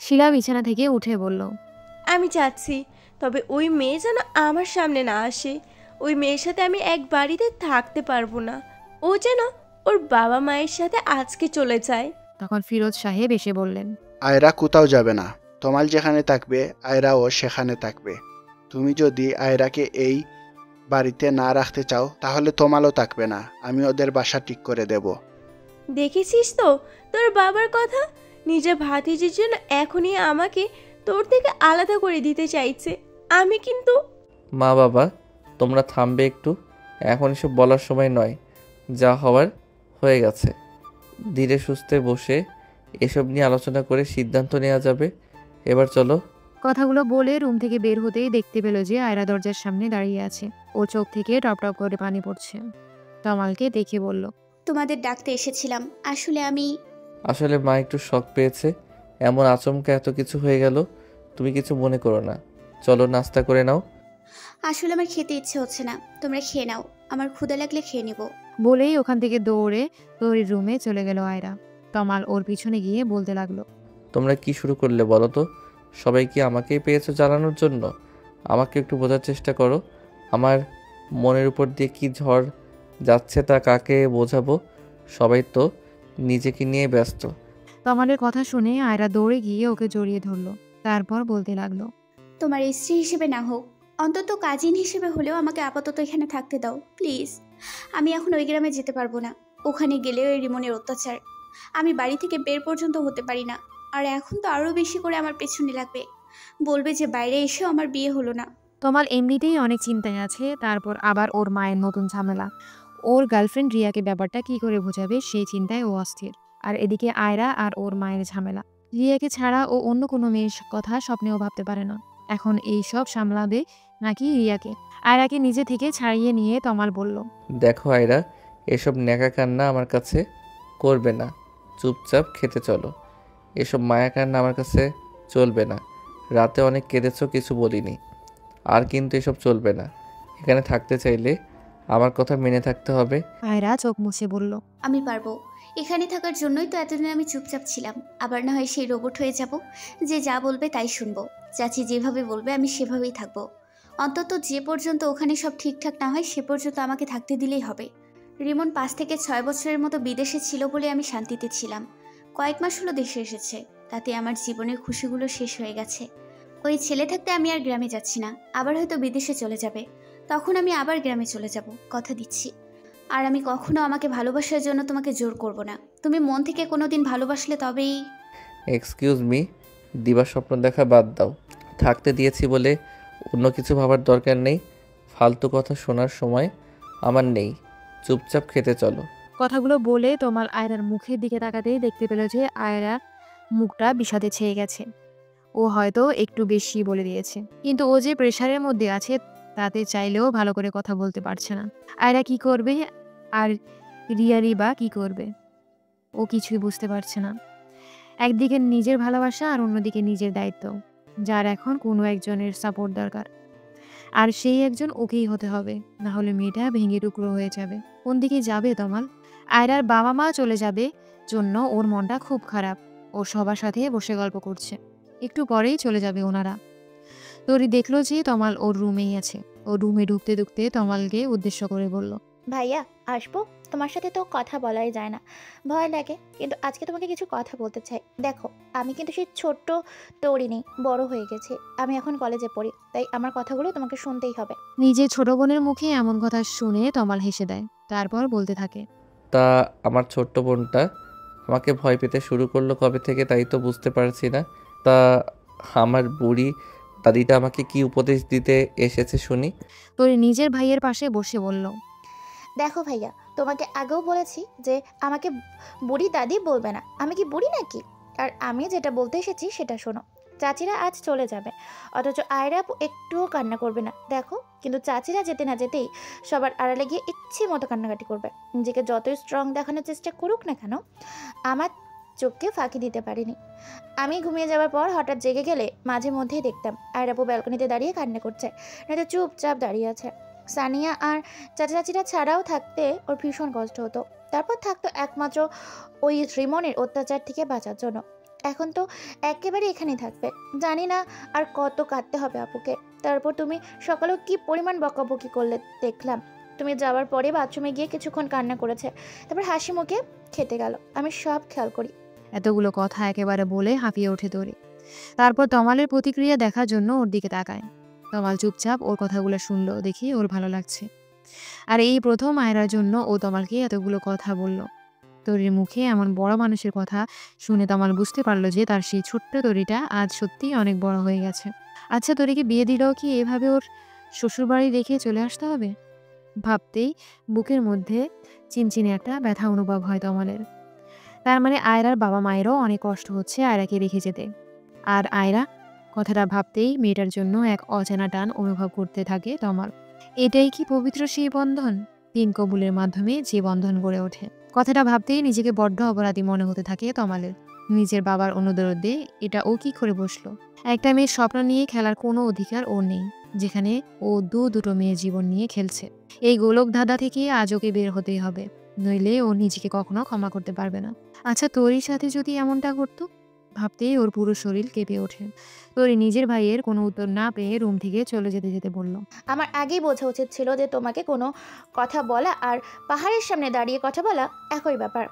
শিলা বিছানা থেকে উঠে বলল, আমি যাচ্ছি, তবে ওই মেয়ে যেন আমার সামনে না আসে। ওই মেয়ের সাথে আমি এক বাড়িতে থাকতে পারবো না। ও যেন ওর বাবা মায়ের সাথে আজকে চলে যায়। তখন ফিরোজ সাহেব এসে বললেন, আয়রা কোথাও যাবে না। তমাল যেখানে থাকবে আয়রাও সেখানে থাকবে। তুমি যদি আয়রাকে এই বাড়িতে না রাখতে চাও তাহলে তমালও থাকবে না। আমি ওদের বাসা ঠিক করে দেব। দেখেছিস তো তোর বাবার কথা? নিজের ভাতিজির জন্য এখনই আমাকে তোর থেকে আলাদা করে দিতে চাইছে। আমি কিন্তু... মা বাবা, তোমরা থামবে একটু? এখন এসব বলার সময় নয়, যা হওয়ার হয়ে গেছে। ধীরে সুস্থে বসে এসব নিয়ে আলোচনা করে সিদ্ধান্ত নেওয়া যাবে। এবার চলো। কথাগুলো বলে রুম থেকে বের হতেই দেখতে পেল যে আয়রা দরজার সামনে দাঁড়িয়ে আছে। ওর চোখ থেকে টপ টপ করে পানি পড়ছে। তমালকে দেখে বলল, তোমাদের ডাকতে এসেছিলাম। আসলে মা একটু শক পেয়েছে, এমন আচমকা এত কিছু হয়ে গেল। তুমি কিছু মনে করো না, চলো নাস্তা করে নাও। আসলে আমার খেতে ইচ্ছে হচ্ছে না, তোমরা খেয়ে নাও, আমার ক্ষুধা লাগলে খেয়ে নিব। বলেই ওখান থেকে দৌড়ে তরির রুমে চলে গেল আয়রা। তমাল ওর পিছনে গিয়ে বলতে লাগলো, তোমরা কি শুরু করলে বলো তো? সবাই কি আমাকেই পেয়েছো জ্বালানোর জন্য? আমাকে একটু বোঝার চেষ্টা করো। আমার মনের উপর দিয়ে কি ঝড় যাচ্ছে তা কাকে বোঝাবো? সবাই তো নিজেকে নিয়ে ব্যস্ত। তমালের কথা শুনে আয়রা দৌড়ে গিয়ে ওকে জড়িয়ে ধরলো। তারপর বলতে লাগলো, তোমার স্ত্রী হিসেবে না হোক, অন্তত কাজিন হিসেবে হলেও আমাকে আপাতত এখানে থাকতে দাও প্লিজ। আমি এখন ওই গ্রামে যেতে পারবো না। ওখানে গেলে ওই রিমনের অত্যাচার, আমি বাড়ি থেকে বের পর্যন্ত হতে পারি না। আর এখন তো আরও বেশি করে আমার পেছনে লাগবে, বলবে যে বাইরে এসেও আমার বিয়ে হলো না। তমাল এমনিতেই অনেক চিন্তায় আছে, তারপর আবার ওর মায়ের নতুন ঝামেলা। ওর গার্লফ্রেন্ড রিয়াকে ব্যাপারটা কি করে বোঝাবে সেই চিন্তায় ও অস্থির। আর এদিকে আয়রা আর ওর মায়ের ঝামেলা। রিয়াকে ছাড়া ও অন্য কোনো মেয়ের কথা স্বপ্নেও ভাবতে পারে না। এখন এই সব সামলাবে নাকি রিয়াকে? আয়রাকে নিজে থেকে ছাড়িয়ে নিয়ে তমাল বলল, দেখো আয়রা, এসব ন্যাকা কান্না আমার কাছে করবে না, চুপচাপ খেতে চলো। এসব মায়া কান্না আমার কাছে চলবে না। রাতে অনেক কেঁদেছো, কিছু বলিনি। আর কিন্তু এসব চলবে না। এখানে থাকতে চাইলে আমার কথা মেনে থাকতে হবে। আয়রা চোখ মুছে বলল, আমি পারবো। এখানে থাকার জন্যই তো এতদিন আমি চুপচাপ ছিলাম। আবার না হয় সেই রোবট হয়ে যাব, যে যা বলবে তাই শুনবো। চাচি যেভাবে বলবে আমি সেভাবেই থাকবো। অন্তত যে পর্যন্ত ওখানে সব ঠিকঠাক না হয় সে পর্যন্ত আমাকে থাকতে দিলেই হবে। রিমন 5 থেকে 6 বছরের মতো বিদেশে ছিল বলে আমি শান্তিতে ছিলাম। কয়েক মাস হলো দেশে এসেছে, তাতে আমার জীবনের খুশিগুলো শেষ হয়ে গেছে। ওই ছেলে থাকতে আমি আর গ্রামে যাচ্ছি না। আবার হয়তো বিদেশে চলে যাবে, তখন আমি আবার গ্রামে চলে যাব, কথা দিচ্ছি। আর আমি কখনো আমাকে ভালোবাসার জন্য তোমাকে জোর করব না। তুমি মন থেকে কোনোদিন ভালোবাসলে তবেই। এক্সকিউজ মি, দিবার স্বপ্ন দেখা বাদ দাও। থাকতে দিয়েছি বলে অন্য কিছু ভাবার দরকার নেই। ফালতু কথা শোনার সময় আমার নেই। চুপচাপ খেতে চলো। কথাগুলো বলে তমাল আয়রার মুখের দিকে তাকাতেই দেখতে পেল যে আয়রার মুখটা বিষাদে ছেয়ে গেছে। ও হয়তো একটু বেশি বলে দিয়েছে, কিন্তু ও যে প্রেশারের মধ্যে আছে তাতে চাইলেও ভালো করে কথা বলতে পারছে না। আয়রা কি করবে আর রিয়ারি বা কি করবে, ও কিছুই বুঝতে পারছে না। একদিকে নিজের ভালোবাসা আর অন্যদিকে নিজের দায়িত্ব, যার এখন কোনো একজনের সাপোর্ট দরকার। আর সেই একজন ওকেই হতে হবে, না হলে মেয়েটা ভেঙে টুকরো হয়ে যাবে। কোন দিকে যাবে তমাল? আয়রার বাবা মা চলে যাবে জন্য ওর মনটা খুব খারাপ। ও সবার সাথে বসে গল্প করছে, একটু পরেই চলে যাবে ওনারা। তরি দেখলো যে তমাল ওর রুমেই আছে। ও রুমে ঢুকতে ঢুকতে তমালকে উদ্দেশ্য করে বলল, ভাইয়া আসবো? তোমার সাথে তো কথা বলাই যায় না, ভয় লাগে। কিন্তু আজকে তোমাকে কিছু কথা বলতে চাই। দেখো, আমি কিন্তু সেই ছোট্ট তরি নেই, বড় হয়ে গেছি। আমি এখন কলেজে পড়ি, তাই আমার কথাগুলো তোমাকে শুনতেই হবে। নিজের ছোট বোনের মুখে এমন কথা শুনে তমাল হেসে দেয়, তারপর বলতে থাকে, তা আমার ছোট্ট বোনটা আমাকে ভয় পেতে শুরু করলো কবে থেকে তাই তো বুঝতে পারছি না। তা আমার বুড়ি দাদিটা আমাকে কি উপদেশ দিতে এসেছে শুনি। তরি নিজের ভাইয়ের পাশে বসে বলল, দেখো ভাইয়া, তোমাকে আগেও বলেছি যে আমাকে বুড়ি দাদি বলবে না। আমি কি বুড়ি নাকি? আর আমি যেটা বলতে এসেছি সেটা শোনো। চাচিরা আজ চলে যাবে, অথচ আয়রা আপু একটুও কান্না করবে না। দেখো, কিন্তু চাচিরা যেতে না যেতেই সবার আড়ালে গিয়ে ইচ্ছে মতো কান্নাকাটি করবে। নিজেকে যতই স্ট্রং দেখানোর চেষ্টা করুক না কেন, আমার চোখকে ফাঁকি দিতে পারিনি। আমি ঘুমিয়ে যাওয়ার পর হঠাৎ জেগে গেলে মাঝে মধ্যেই দেখতাম আয়রা আপু ব্যালকনিতে দাঁড়িয়ে কান্না করছে, নয়তো চুপচাপ দাঁড়িয়ে আছে। সানিয়া আর চাচাচিরা ছাড়াও থাকতে ওর ভীষণ কষ্ট হতো। তারপর থাকতো একমাত্র ওই রিমনের অত্যাচার থেকে বাঁচার জন্য। এখন তো একেবারে এখানেই থাকবে। জানি না আর কত কাঁদতে হবে আপুকে। তারপর তুমি সকালেও কি পরিমাণ বকাবকি করলে দেখলাম। তুমি যাওয়ার পরে বাথরুমে গিয়ে কিছুক্ষণ কান্না করেছে, তারপর হাসি মুখে খেতে গেল। আমি সব খেয়াল করি। এতগুলো কথা একেবারে বলে হাঁপিয়ে ওঠে তরি। তারপর তমালের প্রতিক্রিয়া দেখার জন্য ওর দিকে তাকায়। তমাল চুপচাপ ওর কথাগুলো শুনলো দেখে ওর ভালো লাগছে। আর এই প্রথম আয়রার জন্য ও তমালকে এতগুলো কথা বলল। তরির মুখে এমন বড় মানুষের কথা শুনে তমাল বুঝতে পারলো যে তার সেই ছোট্ট তরিটা আজ সত্যিই অনেক বড় হয়ে গেছে। আচ্ছা, তরিকে বিয়ে দিলেও কি এভাবে ওর শ্বশুরবাড়ি রেখে চলে আসতে হবে? ভাবতেই বুকের মধ্যে চিনচিনে একটা ব্যথা অনুভব হয় তমালের। তার মানে আয়রার বাবা মায়েরও অনেক কষ্ট হচ্ছে আয়রাকে রেখে যেতে। আর আয়রা কথাটা ভাবতেই মেয়েটার জন্য এক অচেনা টান অনুভব করতে থাকে তমাল। এটাই কি পবিত্র সেই বন্ধন, 3 কবুলের মাধ্যমে যে বন্ধন গড়ে ওঠে? কথাটা ভাবতেই নিজেকে বড্ড অপরাধী মনে হতে থাকে তমালের। নিজের বাবার অনুরোধে এটা ও কি করে বসলো? একটা মেয়ের স্বপ্ন নিয়ে খেলার কোনো অধিকার ওর নেই, যেখানে ও দুটো মেয়ের জীবন নিয়ে খেলছে। এই গোলক ধাঁধা থেকে আজ ওকে বের হতেই হবে, নইলে ও নিজেকে কখনো ক্ষমা করতে পারবে না। আচ্ছা, তোরির সাথে যদি এমনটা করতো? ভাবতেই ওর পুরো শরীর কেঁপে ওঠে। তোরি নিজের ভাইয়ের কোনো উত্তর না পেয়ে রুম থেকে চলে যেতে যেতে বলল, আমার আগেই বোঝা উচিত ছিল যে তোমাকে কোনো কথা বলা আর পাহাড়ের সামনে দাঁড়িয়ে কথা বলা একই ব্যাপার।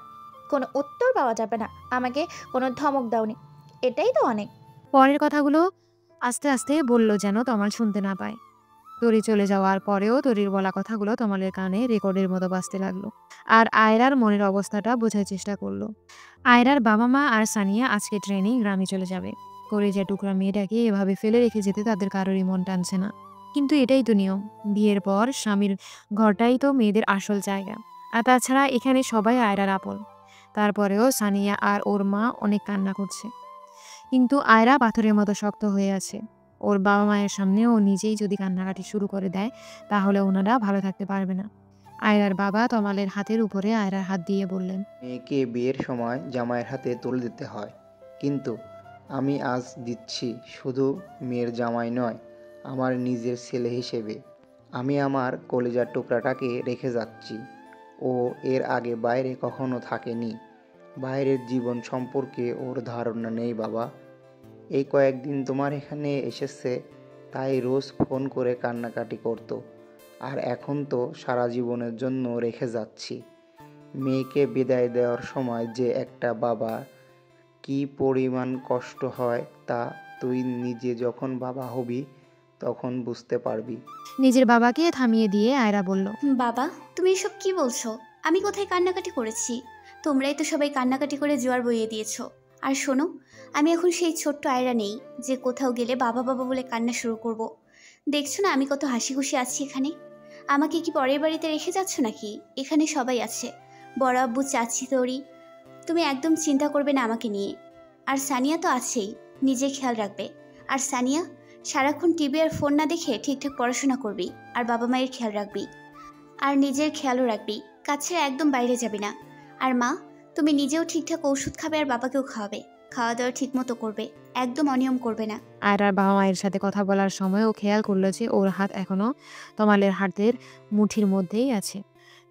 কোনো উত্তর পাওয়া যাবে না, আমাকে কোনো ধমক দাওনি, এটাই তো অনেক। পরের কথাগুলো আস্তে আস্তে বলল যেন তমাল শুনতে না পায়। তরি চলে যাওয়ার পরেও তরির বলা কথাগুলো তমালের কানে রেকর্ডের মতো বাজতে লাগলো। আর আয়রার মনের অবস্থাটা বোঝার চেষ্টা করলো। আয়রার বাবা মা আর সানিয়া আজকে ট্রেনে গ্রামে চলে যাবে। কলেজের টুকরা মেয়েটাকে এভাবে ফেলে রেখে যেতে তাদের কারোরই মন টানছে না। কিন্তু এটাই তো নিয়ম, বিয়ের পর স্বামীর ঘরটাই তো মেয়েদের আসল জায়গা। আর তাছাড়া এখানে সবাই আয়রার আপন। তারপরেও সানিয়া আর ওর মা অনেক কান্না করছে, কিন্তু আয়রা পাথরের মতো শক্ত হয়ে আছে। ওর বাবা মায়ের সামনে ও নিজেই যদি কান্নাকাটি শুরু করে দেয় তাহলে ওনারা ভালো থাকতে পারবে না। আয়রার বাবা তমালের হাতের উপরে আয়রার হাত দিয়ে বললেন, মেয়েকে বিয়ের সময় জামাইয়ের হাতে তুলে দিতে হয়, কিন্তু আমি আজ দিচ্ছি। শুধু মেয়ের জামাই নয়, আমার নিজের ছেলে হিসেবে। আমি আমার কলিজার টুকরাটাকে রেখে যাচ্ছি। ও এর আগে বাইরে কখনো থাকেনি। বাইরের জীবন সম্পর্কে ওর ধারণা নেই বাবা। এই কয়েকদিন তোমার এখানে এসেছে তাই রোজ ফোন করে কান্নাকাটি করতো। আর এখন তো সারা জীবনের জন্য রেখে যাচ্ছি। মেয়েকে বিদায় দেওয়ার সময় যে একটা বাবা কি পরিমাণ কষ্ট হয় তা তুই নিজে যখন বাবা হবি তখন বুঝতে পারবি। নিজের বাবাকে থামিয়ে দিয়ে আয়রা বলল, বাবা, তুমি এসব কি বলছো? আমি কোথায় কান্নাকাটি করেছি? তোমরাই তো সবাই কান্নাকাটি করে জোয়ার বইয়ে দিয়েছো। আর শোনো, আমি এখন সেই ছোট্ট আয়রা নেই যে কোথাও গেলে বাবা বাবা বলে কান্না শুরু করব। দেখছো না আমি কত হাসি খুশি আছি এখানে। আমাকে কি পরের বাড়িতে রেখে যাচ্ছ নাকি? এখানে সবাই আছে, বড় আব্বু, চাচি, তরি। তুমি একদম চিন্তা করবে না আমাকে নিয়ে। আর সানিয়া তো আছেই, নিজের খেয়াল রাখবে। আর সানিয়া, সারাক্ষণ টিভি আর ফোন না দেখে ঠিকঠাক পড়াশোনা করবি, আর বাবা মায়ের খেয়াল রাখবি, আর নিজের খেয়ালও রাখবি। কাজ ছেড়ে একদম বাইরে যাবি না। আর মা, তুমি নিজেও ঠিকঠাক ওষুধ খাবে আর বাবাকেও খাওয়াবে। খাওয়া দাওয়া ঠিক মতো করবে, একদম অনিয়ম করবে না। আয়রার বাবা মায়ের সাথে কথা বলার সময় ও খেয়াল করলো যে ওর হাত এখনো তমালের হাতের মুঠির মধ্যেই আছে।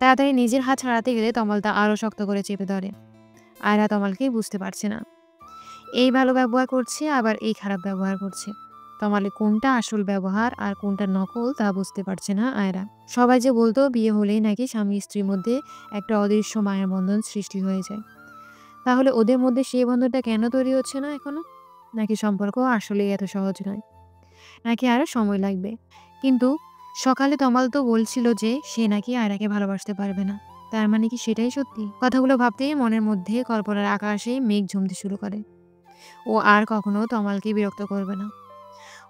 তাড়াতাড়ি নিজের হাত ছাড়াতে গেলে তমাল তা আরও শক্ত করে চেপে ধরে। আয়রা তমালকে বুঝতে পারছে না, এই ভালো ব্যবহার করছে আবার এই খারাপ ব্যবহার করছে। তমালে কোনটা আসল ব্যবহার আর কোনটা নকল তা বুঝতে পারছে না আয়রা। সবাই যে বলতো বিয়ে হলেই নাকি স্বামী স্ত্রীর মধ্যে একটা অদৃশ্য মায়ের বন্ধন সৃষ্টি হয়ে যায়, তাহলে ওদের মধ্যে সেই বন্ধনটা কেন তৈরি হচ্ছে না এখনো? নাকি সম্পর্ক আসলেই এত সহজ নয়, নাকি আরও সময় লাগবে? কিন্তু সকালে তমাল তো বলছিল যে সে নাকি আয়রাকে ভালোবাসতে পারবে না। তার মানে কি সেটাই সত্যি? কথাগুলো ভাবতেই মনের মধ্যে কল্পনার আকাশে মেঘ জমতে শুরু করে। ও আর কখনো তমালকে বিরক্ত করবে না।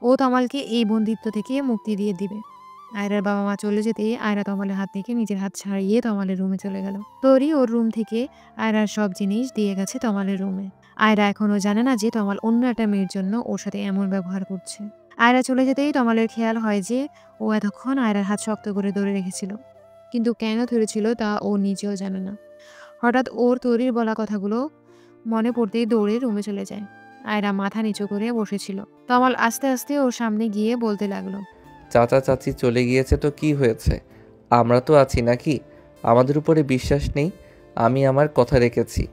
ও তমালকে এই বন্দিত্ব থেকে মুক্তি দিয়ে দিবে। আয়রার বাবা মা চলে যেতেই আয়রা তমালের হাত থেকে নিজের হাত ছাড়িয়ে তমালের রুমে চলে গেল। তরি ওর রুম থেকে আয়রার সব জিনিস দিয়ে গেছে তমালের রুমে। আয়রা এখনও জানে না যে তমাল অন্য একটা মেয়ের জন্য ওর সাথে এমন ব্যবহার করছে। আয়রা চলে যেতেই তমালের খেয়াল হয় যে ও এতক্ষণ আয়রার হাত শক্ত করে ধরে রেখেছিল, কিন্তু কেন ধরেছিল তা ও নিজেও জানে না। হঠাৎ ওর তরির বলা কথাগুলো মনে পড়তেই দৌড়ে রুমে চলে যায়। আয়রা মাথা নিচু করে বসেছিল। তমাল আস্তে আস্তে ওর সামনে গিয়ে বলতে লাগলো, চাচা চাচি চলে গিয়েছে তো কি হয়েছে? আমরা তো আছি নাকি? আমাদের উপরে বিশ্বাস নেই? আমি আমার কথা রেখেছি,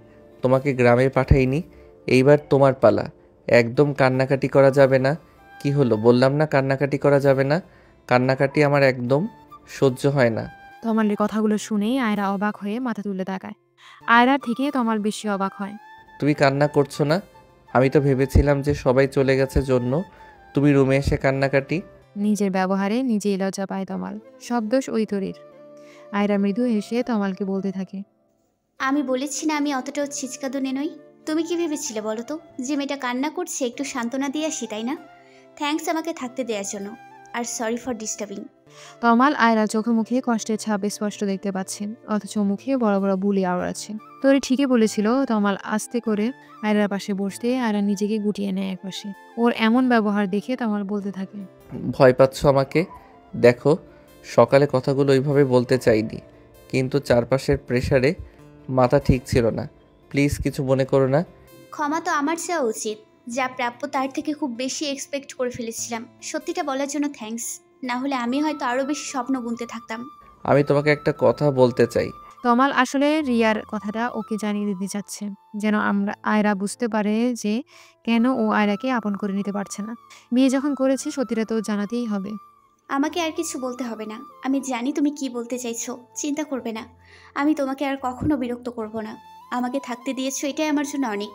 তোমাকে গ্রামে পাঠাইনি। এইবার তোমার পালা। একদম কান্নাকাটি করা যাবে না। কি হলো, বললাম না কান্নাকাটি করা যাবে না। কান্নাকাটি আমার একদম সহ্য হয় না। তমালের কথাগুলো শুনেই আয়রা অবাক হয়ে মাথা তুলে তাকায়। আয়রার থেকে তমাল বেশি অবাক হয়। তুমি কান্না করছো না? আমি তো ভেবেছিলাম যে সবাই চলে গেছে জন্য তুমি রুমে এসে কান্নাকাটি। নিজের ব্যবহারে নিজেই লজ্জা পায় তমাল। সব দোষ ওই তরির। আয়রা মৃদু হেসে তমালকে বলতে থাকে, আমি বলেছি না আমি অতটাও ছিচকাদুনে নই? তুমি কি ভেবেছিলে বলো তো, যে মেয়েটা কান্না করছে একটু সান্ত্বনা দিয়ে আসি, তাই না? থ্যাঙ্কস আমাকে থাকতে দেওয়ার জন্য, আর সরি ফর ডিস্টার্বিং। তমাল আয়রা চোখে মুখে কষ্টের ছাপ স্পষ্ট দেখতে পাচ্ছে, অথচ মুখে বড় বড় বুলি আওড়াচ্ছে। তরি ঠিকই বলেছিল। তমাল আস্তে করে আয়রার পাশে বসতে আয়রা নিজেকে গুটিয়ে নেয় একপাশে। ওর এমন ব্যবহার দেখে তমাল বলতে থাকে, ভয় পাচ্ছ আমাকে? দেখো, সকালে কথাগুলো ওইভাবে বলতে চাইনি, কিন্তু চারপাশের প্রেসারে মাথা ঠিক ছিল না। প্লিজ কিছু মনে করো না। ক্ষমা তো আমার চাওয়া উচিত। যা প্রাপ্য তার থেকে খুব বেশি এক্সপেক্ট করে ফেলেছিলাম। সত্যিটা বলার জন্য থ্যাঙ্কস। না হলে আমি হয়তো আরও বেশি স্বপ্ন বুনতে থাকতাম। আমি তোমাকে একটা কথা বলতে চাই। তমাল আসলে রিয়ার কথাটা ওকে জানিয়ে দিতে চাচ্ছে, যেন আয়রা বুঝতে পারে যে কেন ও আয়রাকে আপন করে নিতে পারছে না। বিয়ে যখন করেছে সত্যিটা তো জানাতেই হবে। আমাকে আর কিছু বলতে হবে না। আমি জানি তুমি কি বলতে চাইছো। চিন্তা করবে না, আমি তোমাকে আর কখনো বিরক্ত করব না। আমাকে থাকতে দিয়েছো, এটাই আমার জন্য অনেক।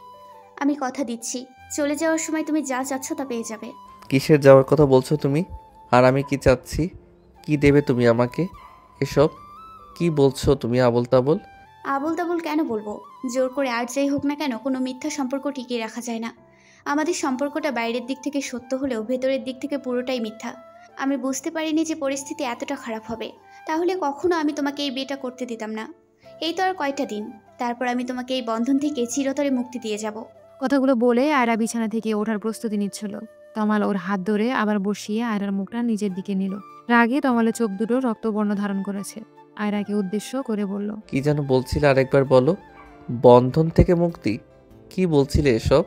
আমি কথা দিচ্ছি, চলে যাওয়ার সময় তুমি যা চাচ্ছ তা পেয়ে যাবে। কিসের যাওয়ার কথা বলছো তুমি? আর আমি কি চাচ্ছি? কি দেবে তুমি আমাকে? এসব কি বলছো তুমি আবোল তাবোল? আবোল তাবোল কেন বলবো? জোর করে আর যাই হোক না কেন, কোনো মিথ্যা সম্পর্ক টিকিয়ে রাখা যায় না। আমাদের সম্পর্কটা বাইরের দিক থেকে সত্য হলেও ভেতরের দিক থেকে পুরোটাই মিথ্যা। আমি বুঝতে পারিনি যে পরিস্থিতি এতটা খারাপ হবে। তাহলে কখনো আমি তোমাকে এই বিয়েটা করতে দিতাম না। এই তো আর কয়টা দিন, তারপর আমি তোমাকে এই বন্ধন থেকে চিরতরে মুক্তি দিয়ে যাব। কথাগুলো বলে আয়রা বিছানা থেকে ওঠার প্রস্তুতি নিচ্ছিল। তমাল ওর হাত ধরে আবার বসিয়ে আয়রার মুখটা নিজের দিকে নিল। রাগে তমালের চোখ দুটো রক্তবর্ণ ধারণ করেছে। আয়রাকে উদ্দেশ্য করে বলল, কি যেন বলছিলে, আরেকবার বলো। বন্ধন থেকে মুক্তি? কি বলছিলে এসব?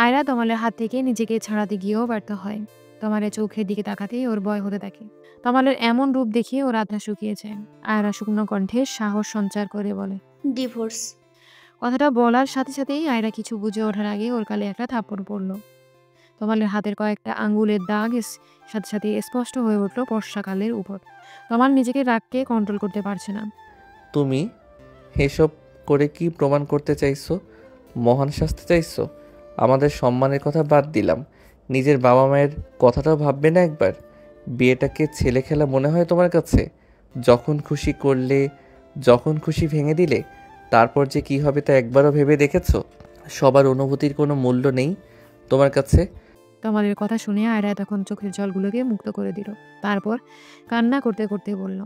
আয়রা তমালের হাত থেকে নিজেকে ছাড়াতে গিয়েও ব্যর্থ হয়। তমালের চোখের দিকে তাকাতেই ওর ভয় হতে থাকে। তমালের এমন রূপ দেখিয়ে ওর আত্মা শুকিয়ে যায়। আয়রা শুকনো কণ্ঠে সাহস সঞ্চার করে বলে, ডিভোর্স। কথাটা বলার সাথে সাথেই আয়রা কিছু বুঝে ওঠার আগে ওর গালে একটা থাপ্পড় পড়ল। তমালের হাতের কয়েকটা আঙ্গুলের দাগ সাথে সাথে স্পষ্ট হয়ে উঠল বর্ষাকালের উপর। তমাল নিজেকে রাগকে কন্ট্রোল করতে পারছে না। তুমি এসব করে কি প্রমাণ করতে চাইছো? মহান শাস্তি চাইছো? আমাদের সম্মানের কথা বাদ দিলাম, নিজের বাবা মায়ের কথাটাও ভাববে না একবার? বিয়েটাকে ছেলে খেলা মনে হয় তোমার কাছে? যখন খুশি করলে, যখন খুশি ভেঙে দিলে, তারপর যে কি হবে তা একবারও ভেবে দেখেছো? সবার অনুভূতির কোনো মূল্য নেই তোমার কাছে? তমালের কথা শুনে আয়রা তখন চোখের জলগুলোকে মুক্ত করে দিল। তারপর কান্না করতে করতে বলল,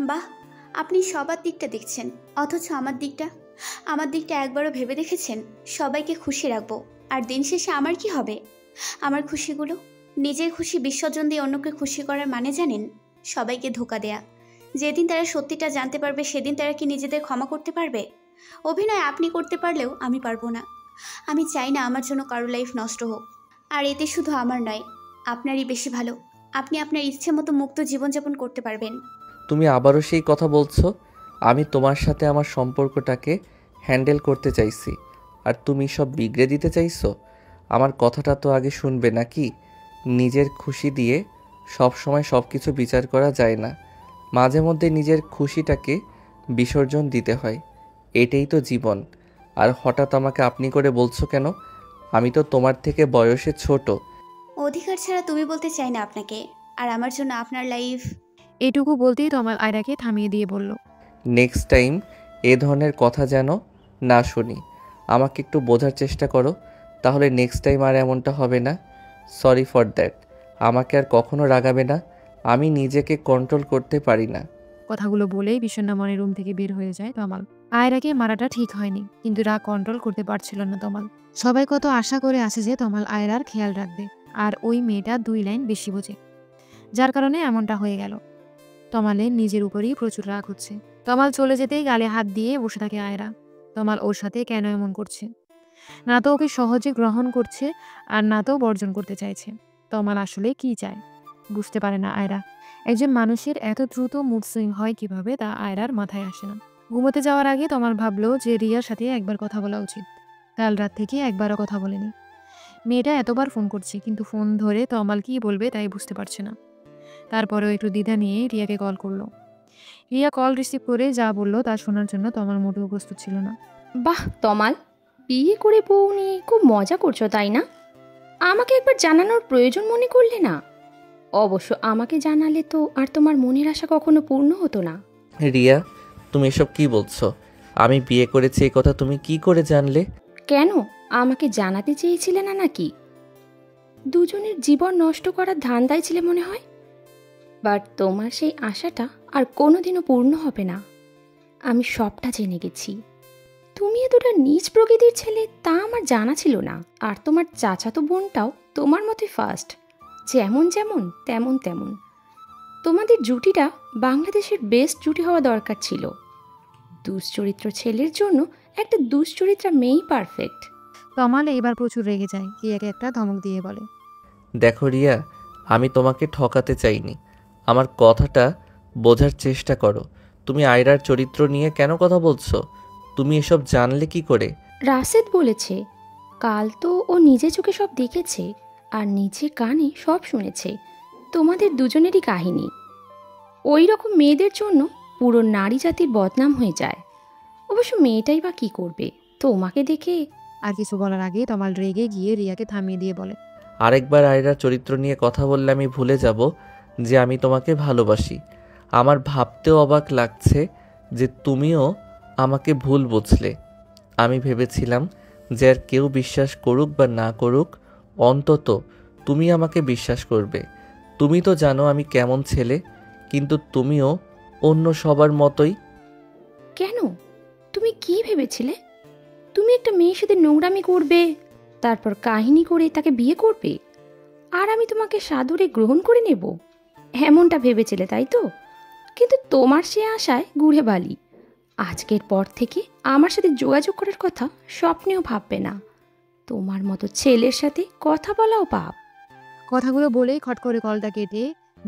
বাহ, আপনি সবার দিকটা দেখছেন, অথচ আমার দিকটা একবারও ভেবে দেখেছেন? সবাইকে খুশি রাখবো, আর দিন শেষে আমার কি হবে? আমার খুশিগুলো, নিজের খুশি বিসর্জন দিয়ে অন্যকে খুশি করার মানে জানেন? সবাইকে ধোঁকা দেয়া। যেদিন তারা সত্যিটা জানতে পারবে সেদিন তারা কি নিজেদের ক্ষমা করতে পারবে? অভিনয় আপনি করতে পারলেও আমি পারবো না। আমি চাই না আমার জন্য কারো লাইফ নষ্ট হোক। আর এতে শুধু আমার নয়, আপনারই বেশি ভালো। আপনি আপনার ইচ্ছে মতো মুক্ত জীবনযাপন করতে পারবেন। তুমি আবারও সেই কথা বলছো? আমি তোমার সাথে আমার সম্পর্কটাকে হ্যান্ডেল করতে চাইছি, আর তুমি সব বিগড়ে দিতে চাইছো? আমার কথাটা তো আগে শুনবে নাকি? নিজের খুশি দিয়ে সব সময় সব কিছু বিচার করা যায় না। মাঝে মধ্যে নিজের খুশিটাকে বিসর্জন দিতে হয়, এটাই তো জীবন। আর হঠাৎ আমাকে আপনি করে বলছো কেন? আমি তো তোমার থেকে বয়সে ছোট। অধিকার ছাড়া তুমি বলতে চাই না আপনাকে, আর আমার জন্য আপনার লাইফ। এটুকু বলতেই তমাল আয়রাকে থামিয়ে দিয়ে বলল, নেক্সট টাইম এ ধরনের কথা যেন না শুনি। আমাকে একটু বোঝার চেষ্টা করো, তাহলে নেক্সট টাইম আর এমনটা হবে না। Sorry for that. আমাকে আর কখনো রাগাবে না, আমি নিজেকে কন্ট্রোল করতে পারি না। কথাগুলো বলেই বিষণ্ণ মনে রুম থেকে বের হয়ে যায় তমাল। আয়রাকে মারাটা ঠিক হয়নি, কিন্তু রাগ কন্ট্রোল করতে পারছিল না তমাল। সবাই কত আশা করে আছে যে তমাল আয়রার খেয়াল রাখবে, আর ওই মেয়েটা 2 লাইন বেশি বোঝে, যার কারণে এমনটা হয়ে গেল। তমালের নিজের উপরেই প্রচুর রাগ হচ্ছে। তমাল চলে যেতেই গালে হাত দিয়ে বসে থাকে আয়রা। তমাল ওর সাথে কেন এমন করছে? না তো ওকে সহজে গ্রহণ করছে, আর না তো বর্জন করতে চাইছে। তমাল আসলে কি চায় বুঝতে পারে না আয়রা। একজন মানুষের এত দ্রুত মুড সুইং হয় কিভাবে তা আয়রার মাথায় আসে না। ঘুমোতে যাওয়ার আগে তমাল ভাবলো যে রিয়ার সাথে একবার কথা বলা উচিত। কাল রাত থেকে একবারও কথা বলেনি। মেয়েটা এতবার ফোন করছে, কিন্তু ফোন ধরে তমাল কি বলবে তাই বুঝতে পারছে না। তারপরেও একটু দ্বিধা নিয়ে রিয়াকে কল করলো। রিয়া কল রিসিভ করে যা বলল তা শোনার জন্য তমাল মোটেও প্রস্তুত ছিল না। বাহ তমাল, বিয়ে করে বউ নিয়ে খুব মজা করছো তাই না? আমাকে একবার জানানোর প্রয়োজন মনে করলে না? অবশ্য আমাকে জানালে তো আর তোমার মনের আশা কখনো পূর্ণ হতো না। রিয়া, তুমি এসব কি বলছো? আমি বিয়ে করেছি এই কথা তুমি কি করে জানলে? কেন, আমাকে জানাতে চেয়েছিলে না নাকি? দুজনের জীবন নষ্ট করার ধান্দায় ছিলে মনে হয়। বাট তোমার সেই আশাটা আর কোনোদিনও পূর্ণ হবে না। আমি সবটা জেনে গেছি। তুমি এতটা নীচ প্রকৃতির ছেলে তা আমার জানা ছিল না। আর তোমার চাচাতো বোনটাও তোমার মতোই ফার্স্ট, যেমন যেমন তেমন তেমন। তোমাদের জুটিটা বাংলাদেশের বেস্ট জুটি হওয়া দরকার ছিল। দুশ্চরিত্র ছেলের জন্য একটা দুশ্চরিত্রা মেয়েই পারফেক্ট। তমাল এবার প্রচুর রেগে যায়। রিয়াকে একটা ধমক দিয়ে বলে, দেখো রিয়া, আমি তোমাকে ঠকাতে চাইনি, আমার কথাটা বোঝার চেষ্টা করো। তুমি আয়রার চরিত্র নিয়ে কেন কথা বলছো? তুমি এসব জানলে কি করে? রাশেদ বলেছে, কাল তো ও নিজে চোখে সব দেখেছে আর নিজে কানে সব শুনেছে। তোমাদের দুজনেরই কাহিনী। ওই রকম মেয়েদের জন্য পুরো নারী জাতির বদনাম হয়ে যায়। অবশ্য মেয়েটাই বা কী করবে তোমাকে দেখে। আর কিছু বলার আগে তমাল রেগে গিয়ে রিয়াকে থামিয়ে দিয়ে বলে, আরেকবার আয়রার চরিত্র নিয়ে কথা বললে আমি ভুলে যাব যে আমি তোমাকে ভালোবাসি। আমার ভাবতেও অবাক লাগছে যে তুমিও আমাকে ভুল বুঝলে। আমি ভেবেছিলাম যে আর কেউ বিশ্বাস করুক বা না করুক, অন্তত তুমি আমাকে বিশ্বাস করবে। তুমি তো জানো আমি কেমন ছেলে, কিন্তু তুমিও অন্য সবার মতোই। কেন, তুমি কি ভেবেছিলে? তুমি একটা মেয়ের সাথে নোংরামি করবে, তারপর কাহিনী করে তাকে বিয়ে করবে, আর আমি তোমাকে সাদরে গ্রহণ করে নেব, এমনটা ভেবেছিলে তাই তো? কিন্তু তোমার সে আশায় গুড়ে বালি। আজকের পর থেকে আমার সাথে যোগাযোগ করার কথা স্বপ্নেও ভাববে না। তোমার মতো ছেলের সাথে কথা বলাও পাপ। কথাগুলো বলেই খট করে কলটা কেটে